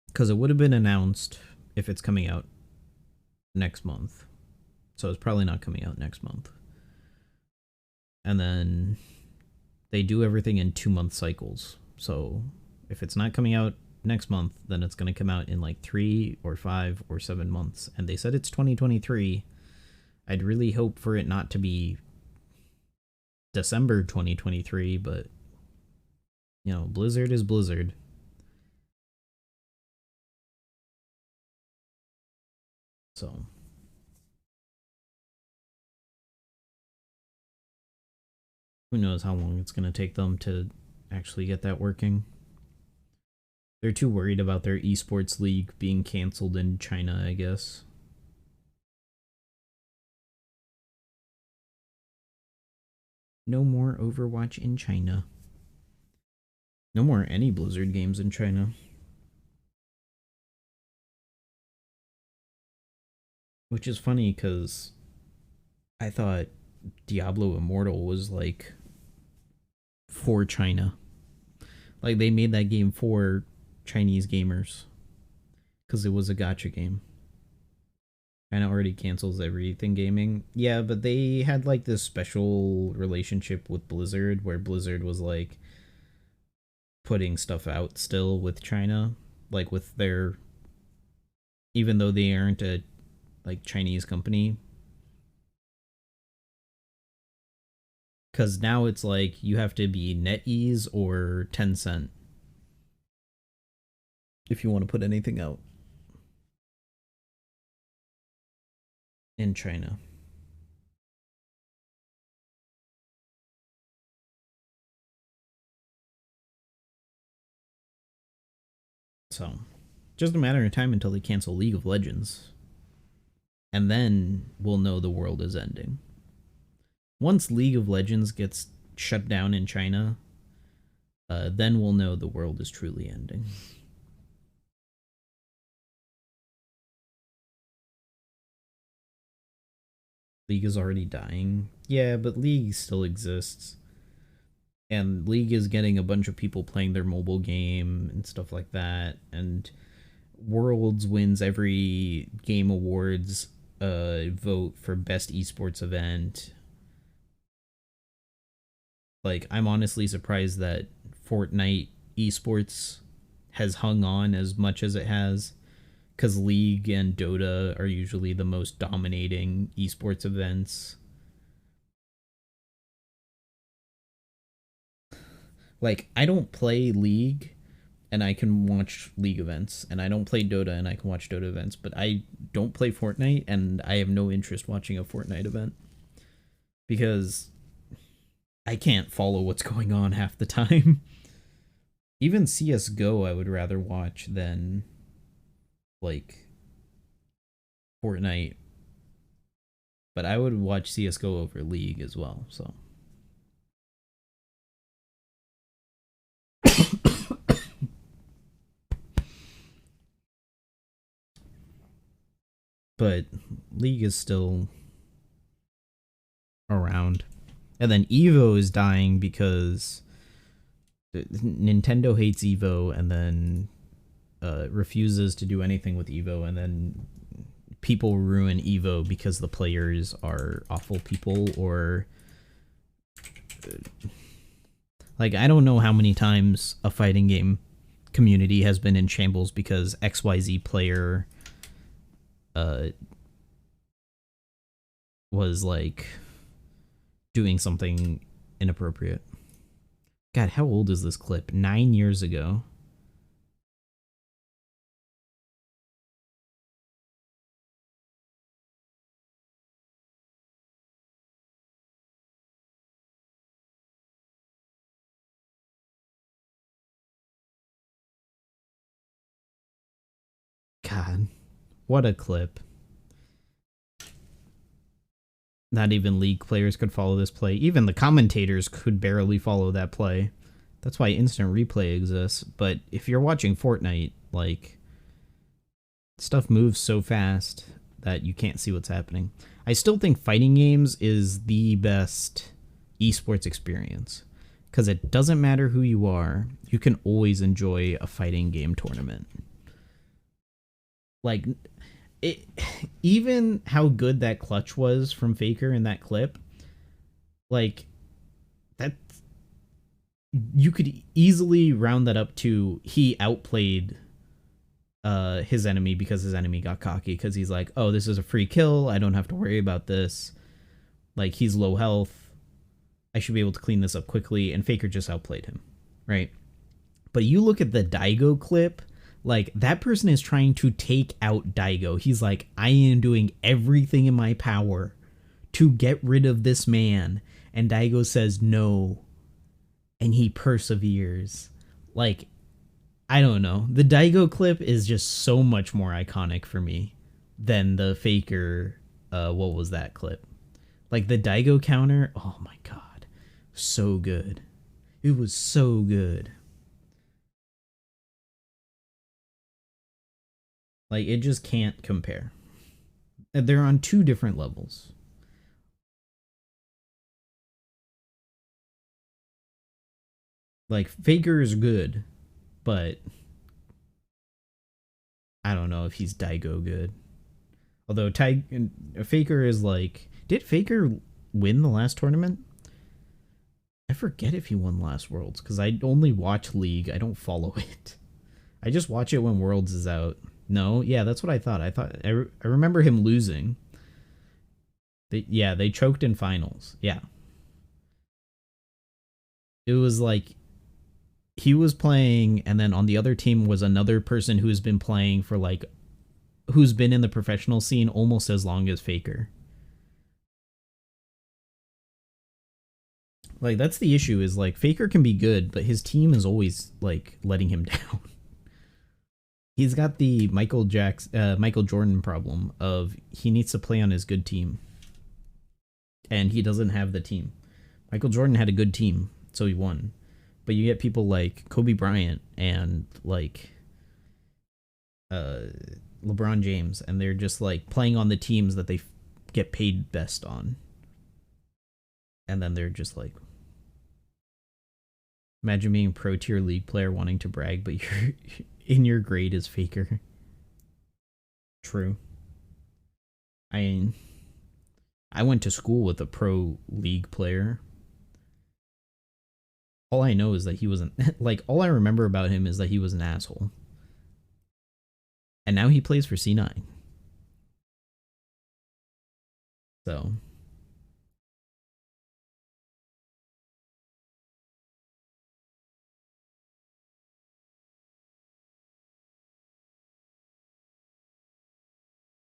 Because it would have been announced if it's coming out next month. So it's probably not coming out next month. And then they do everything in 2-month cycles. So if it's not coming out next month, then it's going to come out in like 3 or 5 or 7 months. And they said it's 2023. I'd really hope for it not to be December 2023, but you know, Blizzard is Blizzard. So who knows how long it's going to take them to actually get that working. They're too worried about their esports league being canceled in China, I guess. No more Overwatch in China. No more any Blizzard games in China. Which is funny because I thought Diablo Immortal was like for China. Like they made that game for Chinese gamers because it was a gacha game. And it already cancels everything gaming. Yeah, but they had like this special relationship with Blizzard where Blizzard was like putting stuff out still with China, like with their, even though they aren't a like Chinese company. Because now it's like you have to be NetEase or Tencent if you want to put anything out in China. So, just a matter of time until they cancel League of Legends. And then we'll know the world is ending. Once League of Legends gets shut down in China, then we'll know the world is truly ending. League is already dying. Yeah, but League still exists. And League is getting a bunch of people playing their mobile game and stuff like that. And Worlds wins every Game Awards vote for best esports event. Like, I'm honestly surprised that Fortnite esports has hung on as much as it has, because League and Dota are usually the most dominating esports events. Like, I don't play League and I can watch League events, and I don't play Dota and I can watch Dota events, but I don't play Fortnite and I have no interest watching a Fortnite event because I can't follow what's going on half the time. Even CSGO I would rather watch than, like, Fortnite. But I would watch CSGO over League as well, so. But League is still around. And then Evo is dying because Nintendo hates Evo and then refuses to do anything with Evo, and then people ruin Evo because the players are awful people, or like, I don't know how many times a fighting game community has been in shambles because XYZ player was like doing something inappropriate. God, how old is this clip? 9 years ago. God, what a clip. Not even League players could follow this play. Even the commentators could barely follow that play. That's why instant replay exists. But if you're watching Fortnite, like, stuff moves so fast that you can't see what's happening. I still think fighting games is the best esports experience, because it doesn't matter who you are, you can always enjoy a fighting game tournament. Like, it, even how good that clutch was from Faker in that clip, like, that, you could easily round that up to he outplayed his enemy because his enemy got cocky, because he's like, oh, this is a free kill, I don't have to worry about this, like, he's low health, I should be able to clean this up quickly, and Faker just outplayed him, right? But you look at the Daigo clip, like, that person is trying to take out Daigo. He's like, I am doing everything in my power to get rid of this man. And Daigo says no. And he perseveres. Like, I don't know. The Daigo clip is just so much more iconic for me than the Faker, what was that clip? Like, the Daigo counter, oh my god. So good. It was so good. Like, it just can't compare. They're on two different levels. Like, Faker is good, but I don't know if he's Daigo good. Although Faker is like, did Faker win the last tournament? I forget if he won last Worlds, because I only watch League. I don't follow it. I just watch it when Worlds is out. No, yeah, that's what I thought. I remember him losing. They choked in finals. Yeah. It was like he was playing, and then on the other team was another person who's been playing for like, who's been in the professional scene almost as long as Faker. Like, that's the issue, is like Faker can be good, but his team is always like letting him down. He's got the Michael Jordan problem of he needs to play on his good team, and he doesn't have the team. Michael Jordan had a good team, so he won. But you get people like Kobe Bryant and like LeBron James, and they're just like playing on the teams that they get paid best on, and then they're just like, imagine being a pro tier league player wanting to brag, but you're in your grade is Faker. True. I went to school with a pro league player. All I know is that he wasn't like, all I remember about him is that he was an asshole. And now he plays for C9. So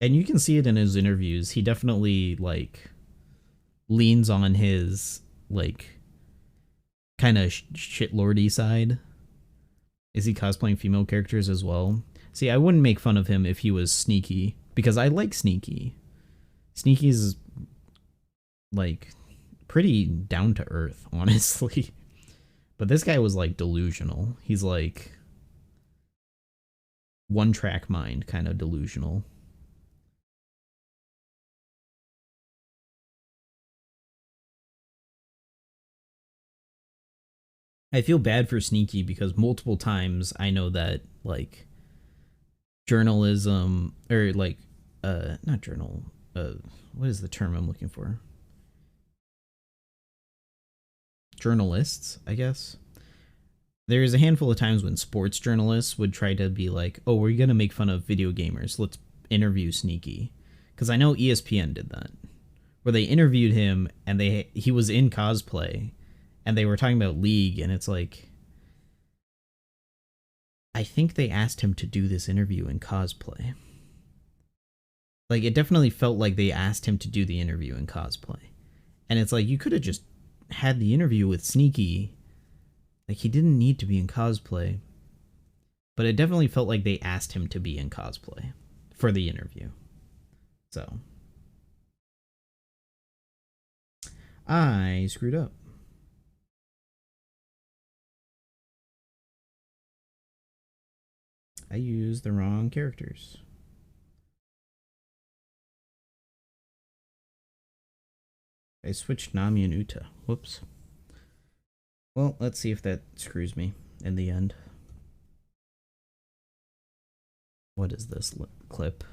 and you can see it in his interviews. He definitely like leans on his like kind of shitlordy side. Is he cosplaying female characters as well? See, I wouldn't make fun of him if he was Sneaky, because I like Sneaky. Sneaky's like pretty down to earth, honestly. But this guy was like delusional. He's like one track mind kind of delusional. I feel bad for Sneaky because multiple times I know that like journalism, or like not journal, what is the term I'm looking for? Journalists, I guess. There's a handful of times when sports journalists would try to be like, oh, we're going to make fun of video gamers. Let's interview Sneaky. Because I know ESPN did that, where they interviewed him and he was in cosplay and they were talking about League, and it's like, I think they asked him to do this interview in cosplay. Like, it definitely felt like they asked him to do the interview in cosplay. And it's like, you could have just had the interview with Sneaky. Like, he didn't need to be in cosplay. But it definitely felt like they asked him to be in cosplay for the interview. So I screwed up. I used the wrong characters. I switched Nami and Uta. Whoops. Well, let's see if that screws me in the end. What is this clip?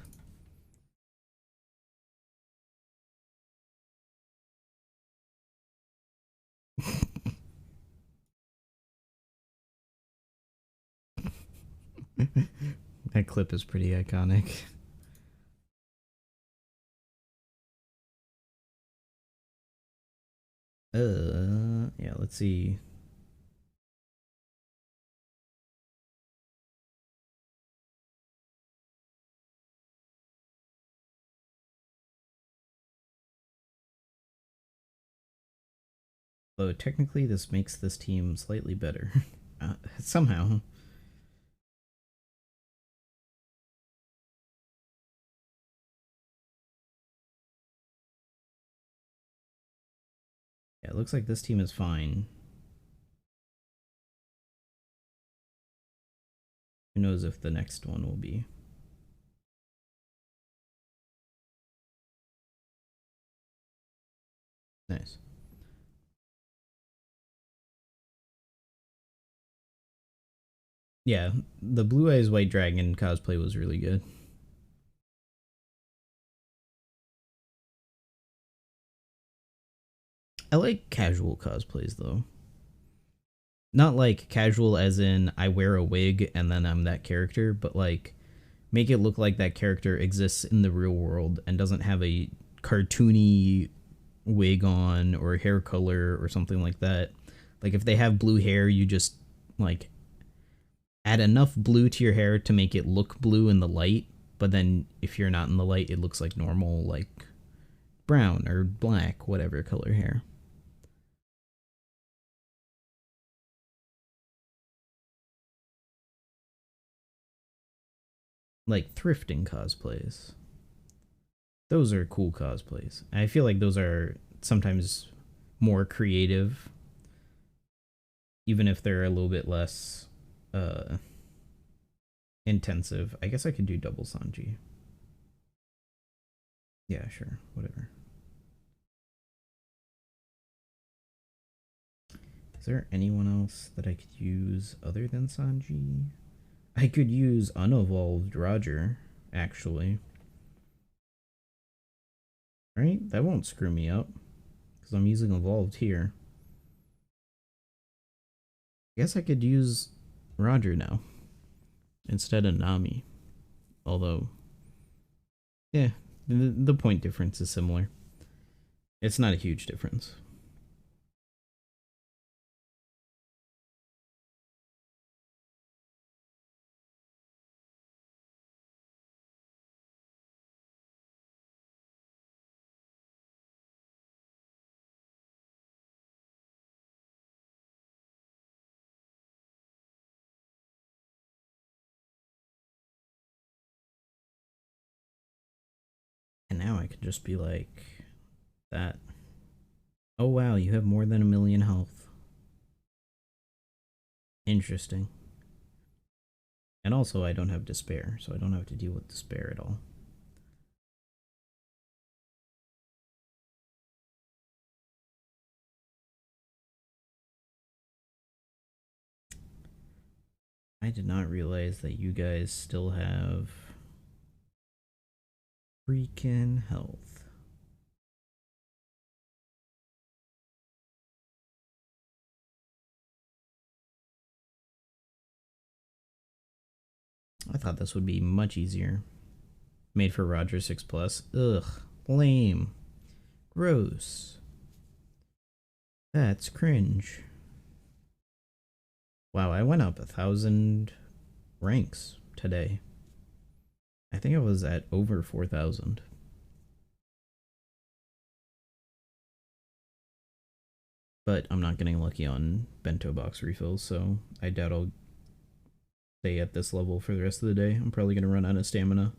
That clip is pretty iconic. Yeah, let's see. Though technically this makes this team slightly better. Somehow. Yeah, it looks like this team is fine. Who knows if the next one will be. Nice. Yeah, the Blue Eyes White Dragon cosplay was really good. I like casual cosplays though. Not like casual as in I wear a wig and then I'm that character, but like make it look like that character exists in the real world and doesn't have a cartoony wig on or hair color or something like that. Like if they have blue hair, you just like add enough blue to your hair to make it look blue in the light, but then if you're not in the light, it looks like normal, like brown or black, whatever color hair. Like thrifting cosplays. Those are cool cosplays. I feel like those are sometimes more creative, even if they're a little bit less intensive. I guess I could do double Sanji. Yeah, sure, whatever. Is there anyone else that I could use other than Sanji? I could use unevolved Roger, actually. Right? That won't screw me up, because I'm using evolved here. I guess I could use Roger now, instead of Nami. Although, yeah, the point difference is similar. It's not a huge difference. And now I can just be like that. Oh wow, you have more than 1,000,000 health. Interesting. And also I don't have despair, so I don't have to deal with despair at all. I did not realize that you guys still have freaking health. I thought this would be much easier. Made for Roger 6 Plus. Ugh. Lame. Gross. That's cringe. Wow, I went up 1,000 ranks today. I think I was at over 4,000. But I'm not getting lucky on bento box refills, so I doubt I'll stay at this level for the rest of the day. I'm probably going to run out of stamina.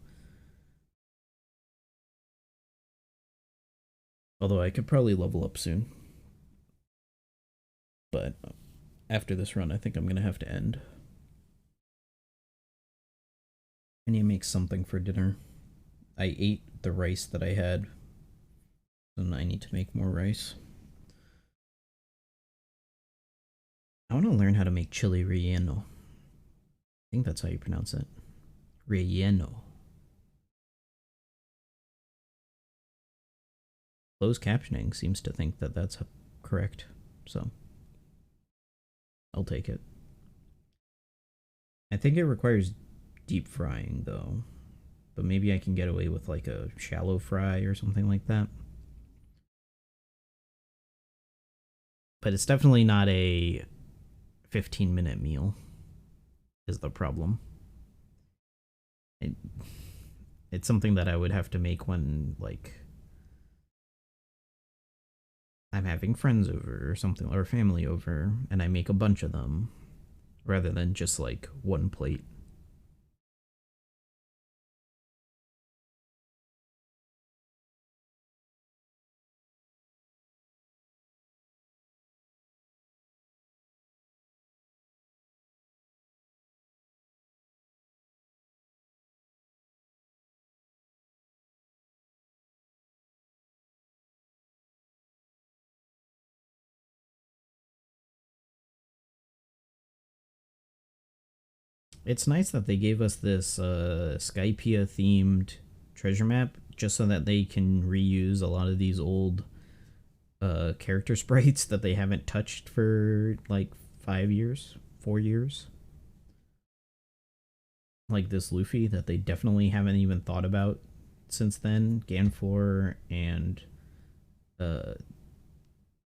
Although I could probably level up soon. But after this run, I think I'm going to have to end. I need to make something for dinner. I ate the rice that I had, and I need to make more rice. I want to learn how to make chili relleno. I think that's how you pronounce it. Relleno. Closed captioning seems to think that that's correct, so I'll take it. I think it requires deep frying, though. But maybe I can get away with like a shallow fry or something like that. But it's definitely not a 15-minute meal, is the problem. It's something that I would have to make when, like, I'm having friends over or something, or family over, and I make a bunch of them, rather than just, like, one plate. It's nice that they gave us this Skypea themed treasure map just so that they can reuse a lot of these old character sprites that they haven't touched for like 5 years, 4 years. Like this Luffy that they definitely haven't even thought about since then. Ganfor and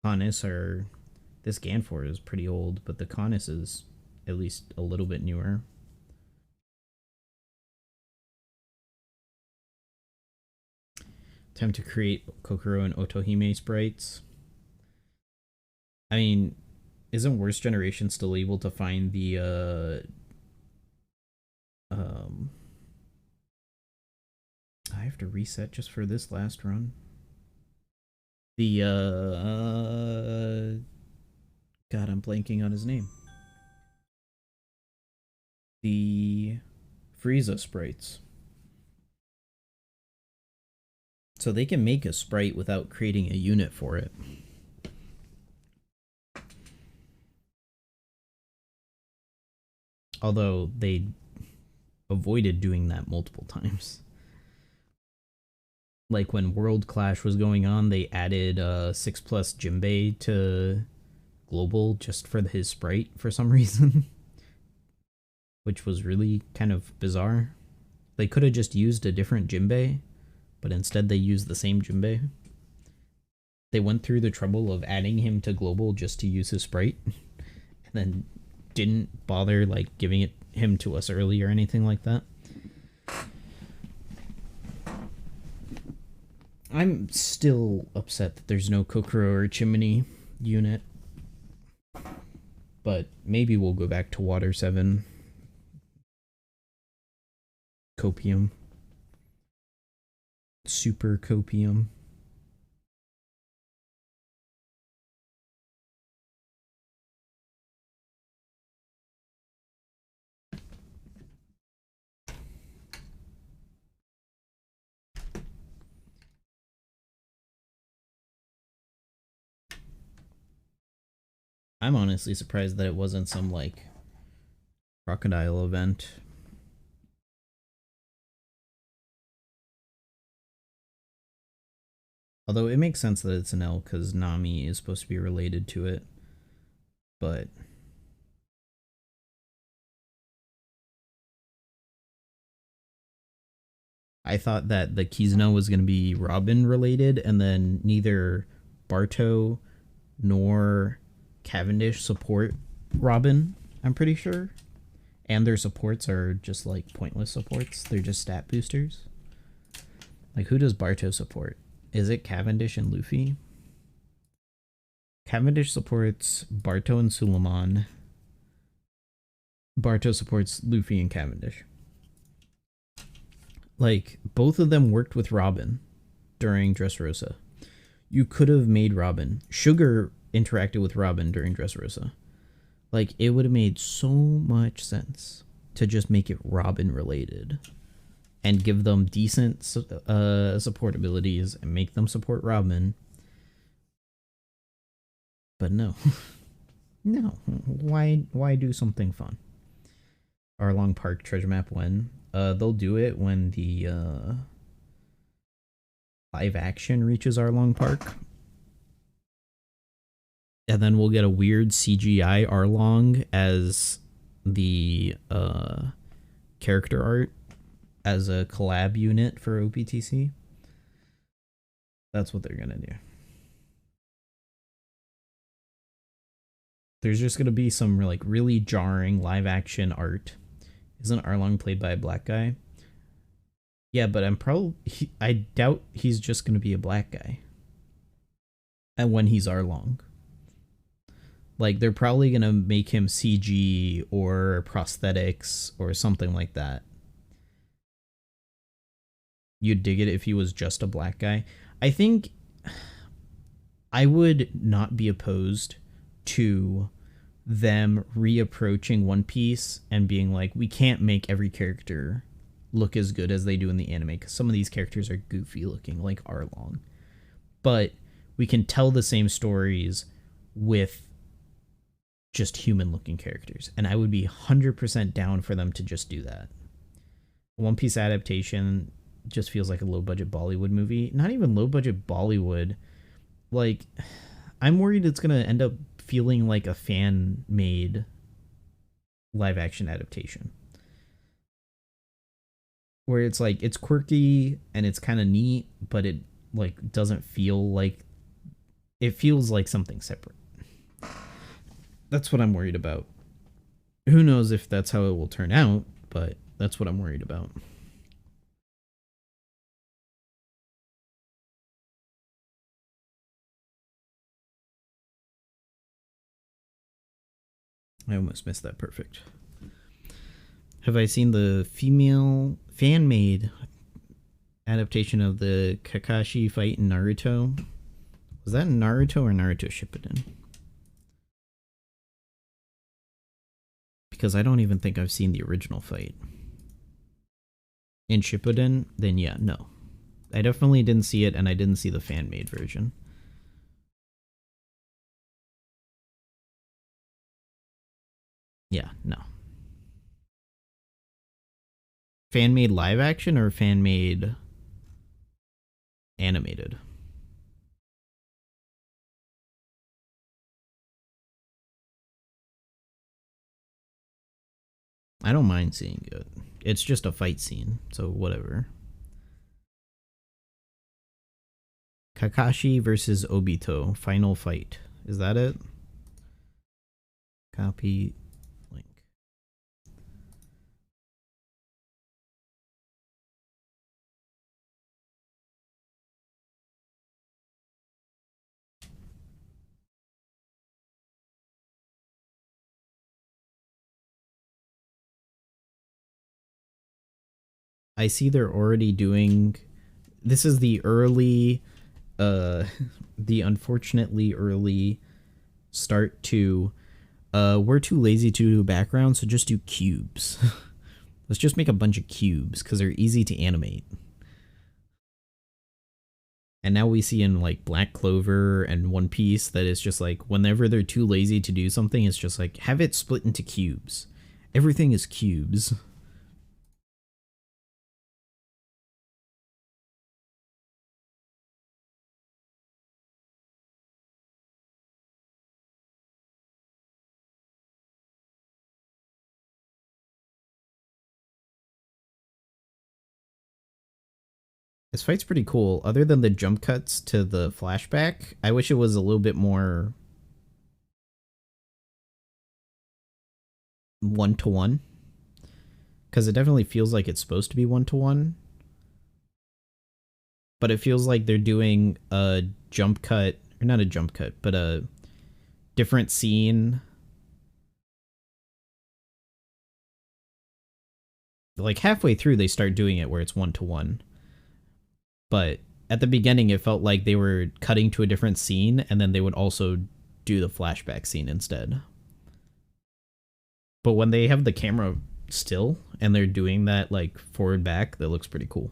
Canis are... This Ganfor is pretty old, but the Canis is at least a little bit newer. Attempt to create Kokoro and Otohime sprites. I mean, isn't Worst Generation still able to find the I have to reset just for this last run. The God, I'm blanking on his name. The Frieza sprites. So they can make a sprite without creating a unit for it. Although they avoided doing that multiple times. Like when World Clash was going on, they added 6+ Jinbei to Global just for his sprite for some reason. Which was really kind of bizarre. They could have just used a different Jinbei, but instead they used the same Jinbei. They went through the trouble of adding him to Global just to use his sprite, and then didn't bother like giving him to us early or anything like that. I'm still upset that there's no Kokoro or Chimney unit, but maybe we'll go back to Water 7. Copium. Super Copium. I'm honestly surprised that it wasn't some like crocodile event. Although it makes sense that it's an L because Nami is supposed to be related to it. But I thought that the Kizuna was going to be Robin related, and then neither Barto nor Cavendish support Robin, I'm pretty sure. And their supports are just like pointless supports. They're just stat boosters. Like, who does Barto support? Is it Cavendish and Luffy? Cavendish supports Barto and Suleiman. Barto supports Luffy and Cavendish. Like, both of them worked with Robin during Dressrosa. You could have made Robin. Sugar interacted with Robin during Dressrosa. Like, it would have made so much sense to just make it Robin related and give them decent support abilities and make them support Robin. But no. No. Why do something fun? Arlong Park treasure map when? They'll do it when the live action reaches Arlong Park. And then we'll get a weird CGI Arlong as the character art as a collab unit for OPTC. That's what they're gonna do. There's just gonna be some like really jarring live action art. Isn't Arlong played by a black guy? Yeah, but I doubt he's just gonna be a black guy. And when he's Arlong. Like, they're probably gonna make him CG or prosthetics or something like that. You'd dig it if he was just a black guy. I think I would not be opposed to them reapproaching One Piece and being like, we can't make every character look as good as they do in the anime because some of these characters are goofy looking, like Arlong. But we can tell the same stories with just human looking characters, and I would be 100% down for them to just do that. One Piece adaptation just feels like a low budget Bollywood movie. Not even low budget Bollywood. Like, I'm worried it's gonna end up feeling like a fan made live action adaptation, where it's like, it's quirky and it's kind of neat, but it like doesn't feel like, it feels like something separate. That's what I'm worried about. Who knows if that's how it will turn out, but that's what I'm worried about. I almost missed that. Perfect. Have I seen the female fan-made adaptation of the Kakashi fight in Naruto? Was that in Naruto or Naruto Shippuden? Because I don't even think I've seen the original fight. In Shippuden, then yeah, no. I definitely didn't see it, and I didn't see the fan-made version. Yeah, no. Fan-made live action or fan-made animated? I don't mind seeing it. It's just a fight scene, so whatever. Kakashi versus Obito, final fight. Is that it? Copy link. I see they're already doing. This is the early, the unfortunately early start to. We're too lazy to do background, so just do cubes. Let's just make a bunch of cubes because they're easy to animate. And now we see in like Black Clover and One Piece that it's just like whenever they're too lazy to do something, it's just like have it split into cubes. Everything is cubes. This fight's pretty cool. Other than the jump cuts to the flashback, I wish it was a little bit more one-to-one. Because it definitely feels like it's supposed to be one-to-one. But it feels like they're doing a jump cut, or not a jump cut, but a different scene. Like halfway through, they start doing it where it's one-to-one. But at the beginning, it felt like they were cutting to a different scene, and then they would also do the flashback scene instead. But when they have the camera still, and they're doing that like forward back, that looks pretty cool.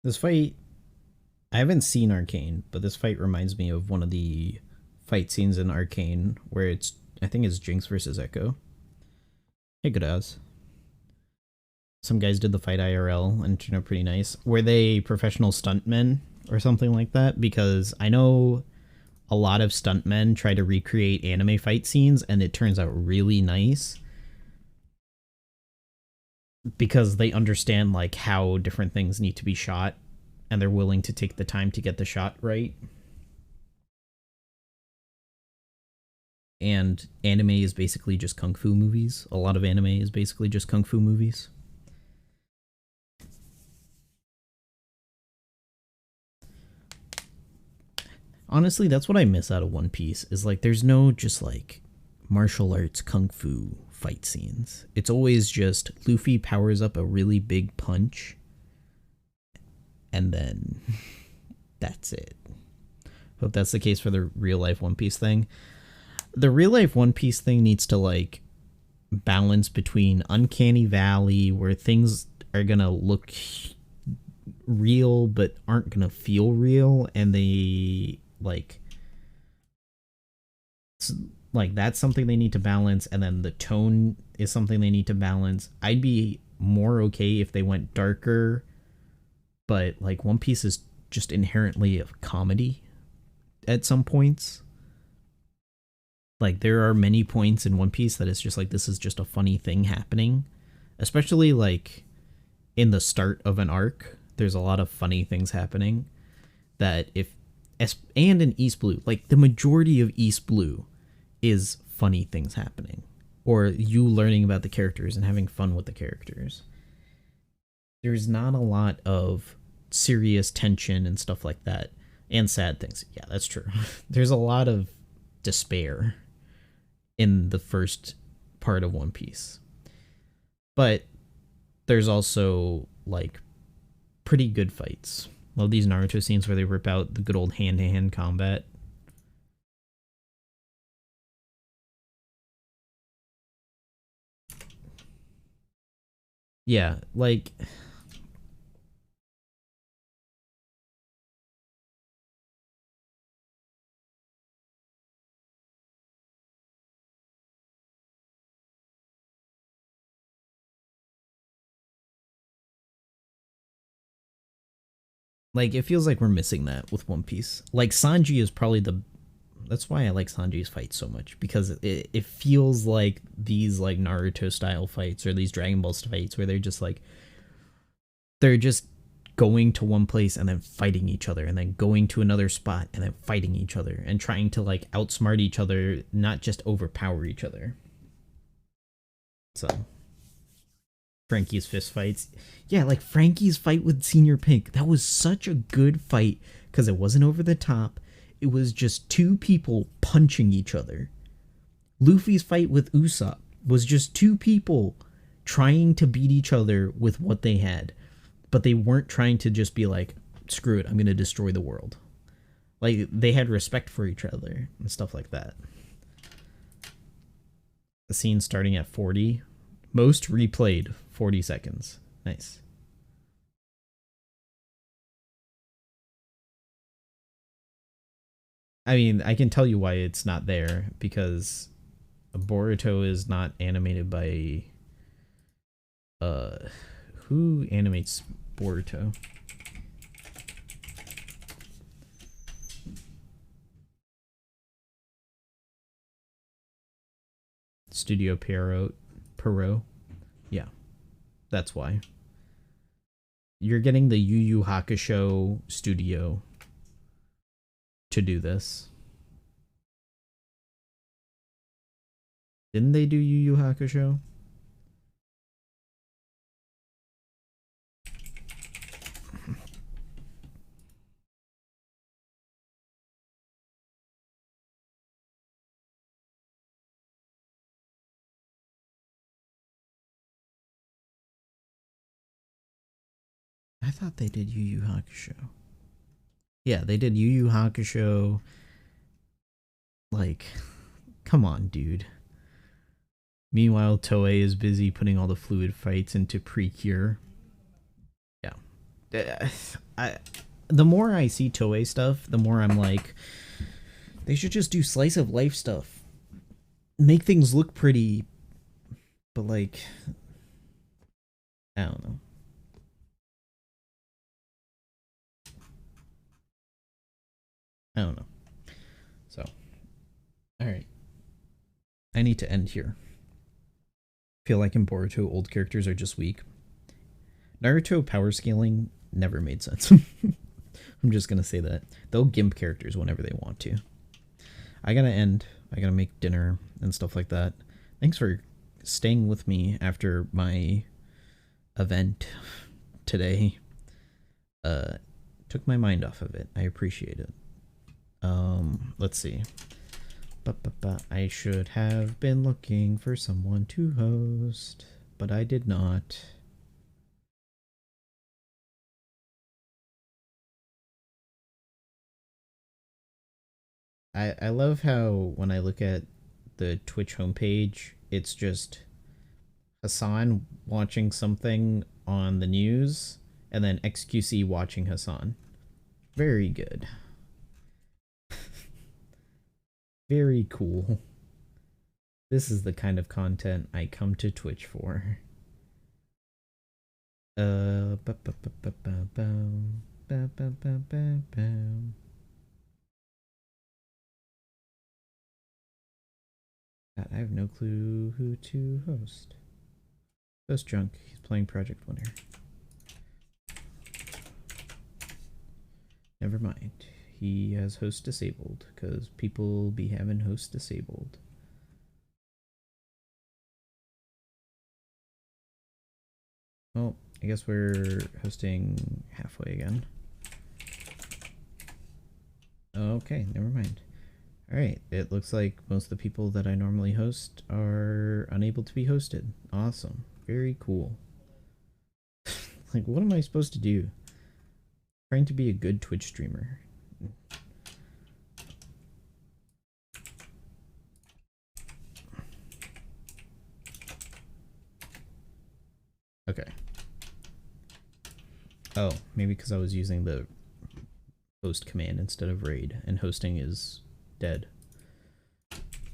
This fight, I haven't seen Arcane, but this fight reminds me of one of the fight scenes in Arcane where it's, I think it's Jinx versus Echo. Hey, good as. Some guys did the fight IRL and it turned out pretty nice. Were they professional stuntmen or something like that? Because I know a lot of stuntmen try to recreate anime fight scenes and it turns out really nice. Because they understand like how different things need to be shot and they're willing to take the time to get the shot right. And anime is basically just kung fu movies. A lot of anime is basically just kung fu movies. Honestly, that's what I miss out of One Piece, is like there's no just like martial arts kung fu fight scenes. It's always just Luffy powers up a really big punch and then that's it. Hope that's the case for the real life One Piece thing. The real life One Piece thing needs to like balance between Uncanny Valley, where things are gonna look real but aren't gonna feel real, and they like that's something they need to balance, and then the tone is something they need to balance. I'd be more okay if they went darker, but like One Piece is just inherently a comedy at some points. Like there are many points in One Piece that it's just like this is just a funny thing happening, especially like in the start of an arc. There's a lot of funny things happening that and in East Blue, like the majority of East Blue is funny things happening, or you learning about the characters and having fun with the characters. There's not a lot of serious tension and stuff like that, and sad things. Yeah, that's true. There's a lot of despair in the first part of One Piece, but there's also like pretty good fights. Love these Naruto scenes where they rip out the good old hand-to-hand combat. Yeah, like it feels like we're missing that with One Piece. Like Sanji is probably that's why I like Sanji's fight so much, because it feels like these like Naruto style fights or these Dragon Ball fights where they're just going to one place and then fighting each other, and then going to another spot and then fighting each other, and trying to like outsmart each other, not just overpower each other. So Frankie's fist fights. Yeah, like Frankie's fight with Senior Pink. That was such a good fight because it wasn't over the top. It was just two people punching each other. Luffy's fight with Usopp was just two people trying to beat each other with what they had. But they weren't trying to just be like, screw it, I'm going to destroy the world. Like, they had respect for each other and stuff like that. The scene starting at 40. Most replayed, 40 seconds. Nice. I mean, I can tell you why it's not there, because Boruto is not animated by... who animates Boruto? Studio Perot. Yeah, that's why. You're getting the Yu Yu Hakusho studio to do this. Didn't they do Yu Yu Hakusho? I thought they did Yu Yu Hakusho. Yeah, they did Yu Yu Hakusho. Like, come on, dude. Meanwhile, Toei is busy putting all the fluid fights into Precure. Yeah. The more I see Toei stuff, the more I'm like, they should just do slice of life stuff. Make things look pretty, but like, I don't know. I don't know. So, alright. I need to end here. Feel like in Boruto, old characters are just weak. Naruto power scaling never made sense. I'm just gonna say that. They'll gimp characters whenever they want to. I gotta end. I gotta make dinner and stuff like that. Thanks for staying with me after my event today. Took my mind off of it. I appreciate it. Let's see. I should have been looking for someone to host, but I did not. I love how when I look at the Twitch homepage, it's just Hassan watching something on the news and then XQC watching Hassan. Very good. Very cool. This is the kind of content I come to Twitch for. God, I have no clue who to host. Host Junk, he's playing Project Winner. Never mind. He has host disabled, because people be having host disabled. Well, I guess we're hosting halfway again. Okay, never mind. Alright, it looks like most of the people that I normally host are unable to be hosted. Awesome. Very cool. Like, what am I supposed to do? Trying to be a good Twitch streamer. Okay. Oh, maybe because I was using the host command instead of raid, and hosting is dead.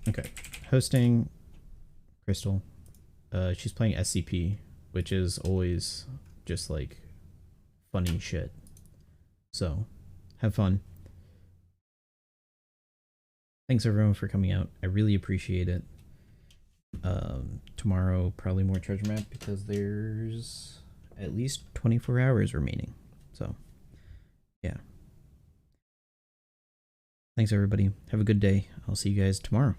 Okay. Hosting Crystal. She's playing SCP, which is always just like funny shit. So, have fun. Thanks everyone for coming out. I really appreciate it. Tomorrow, probably more treasure map because there's at least 24 hours remaining. So, yeah. Thanks everybody. Have a good day. I'll see you guys tomorrow.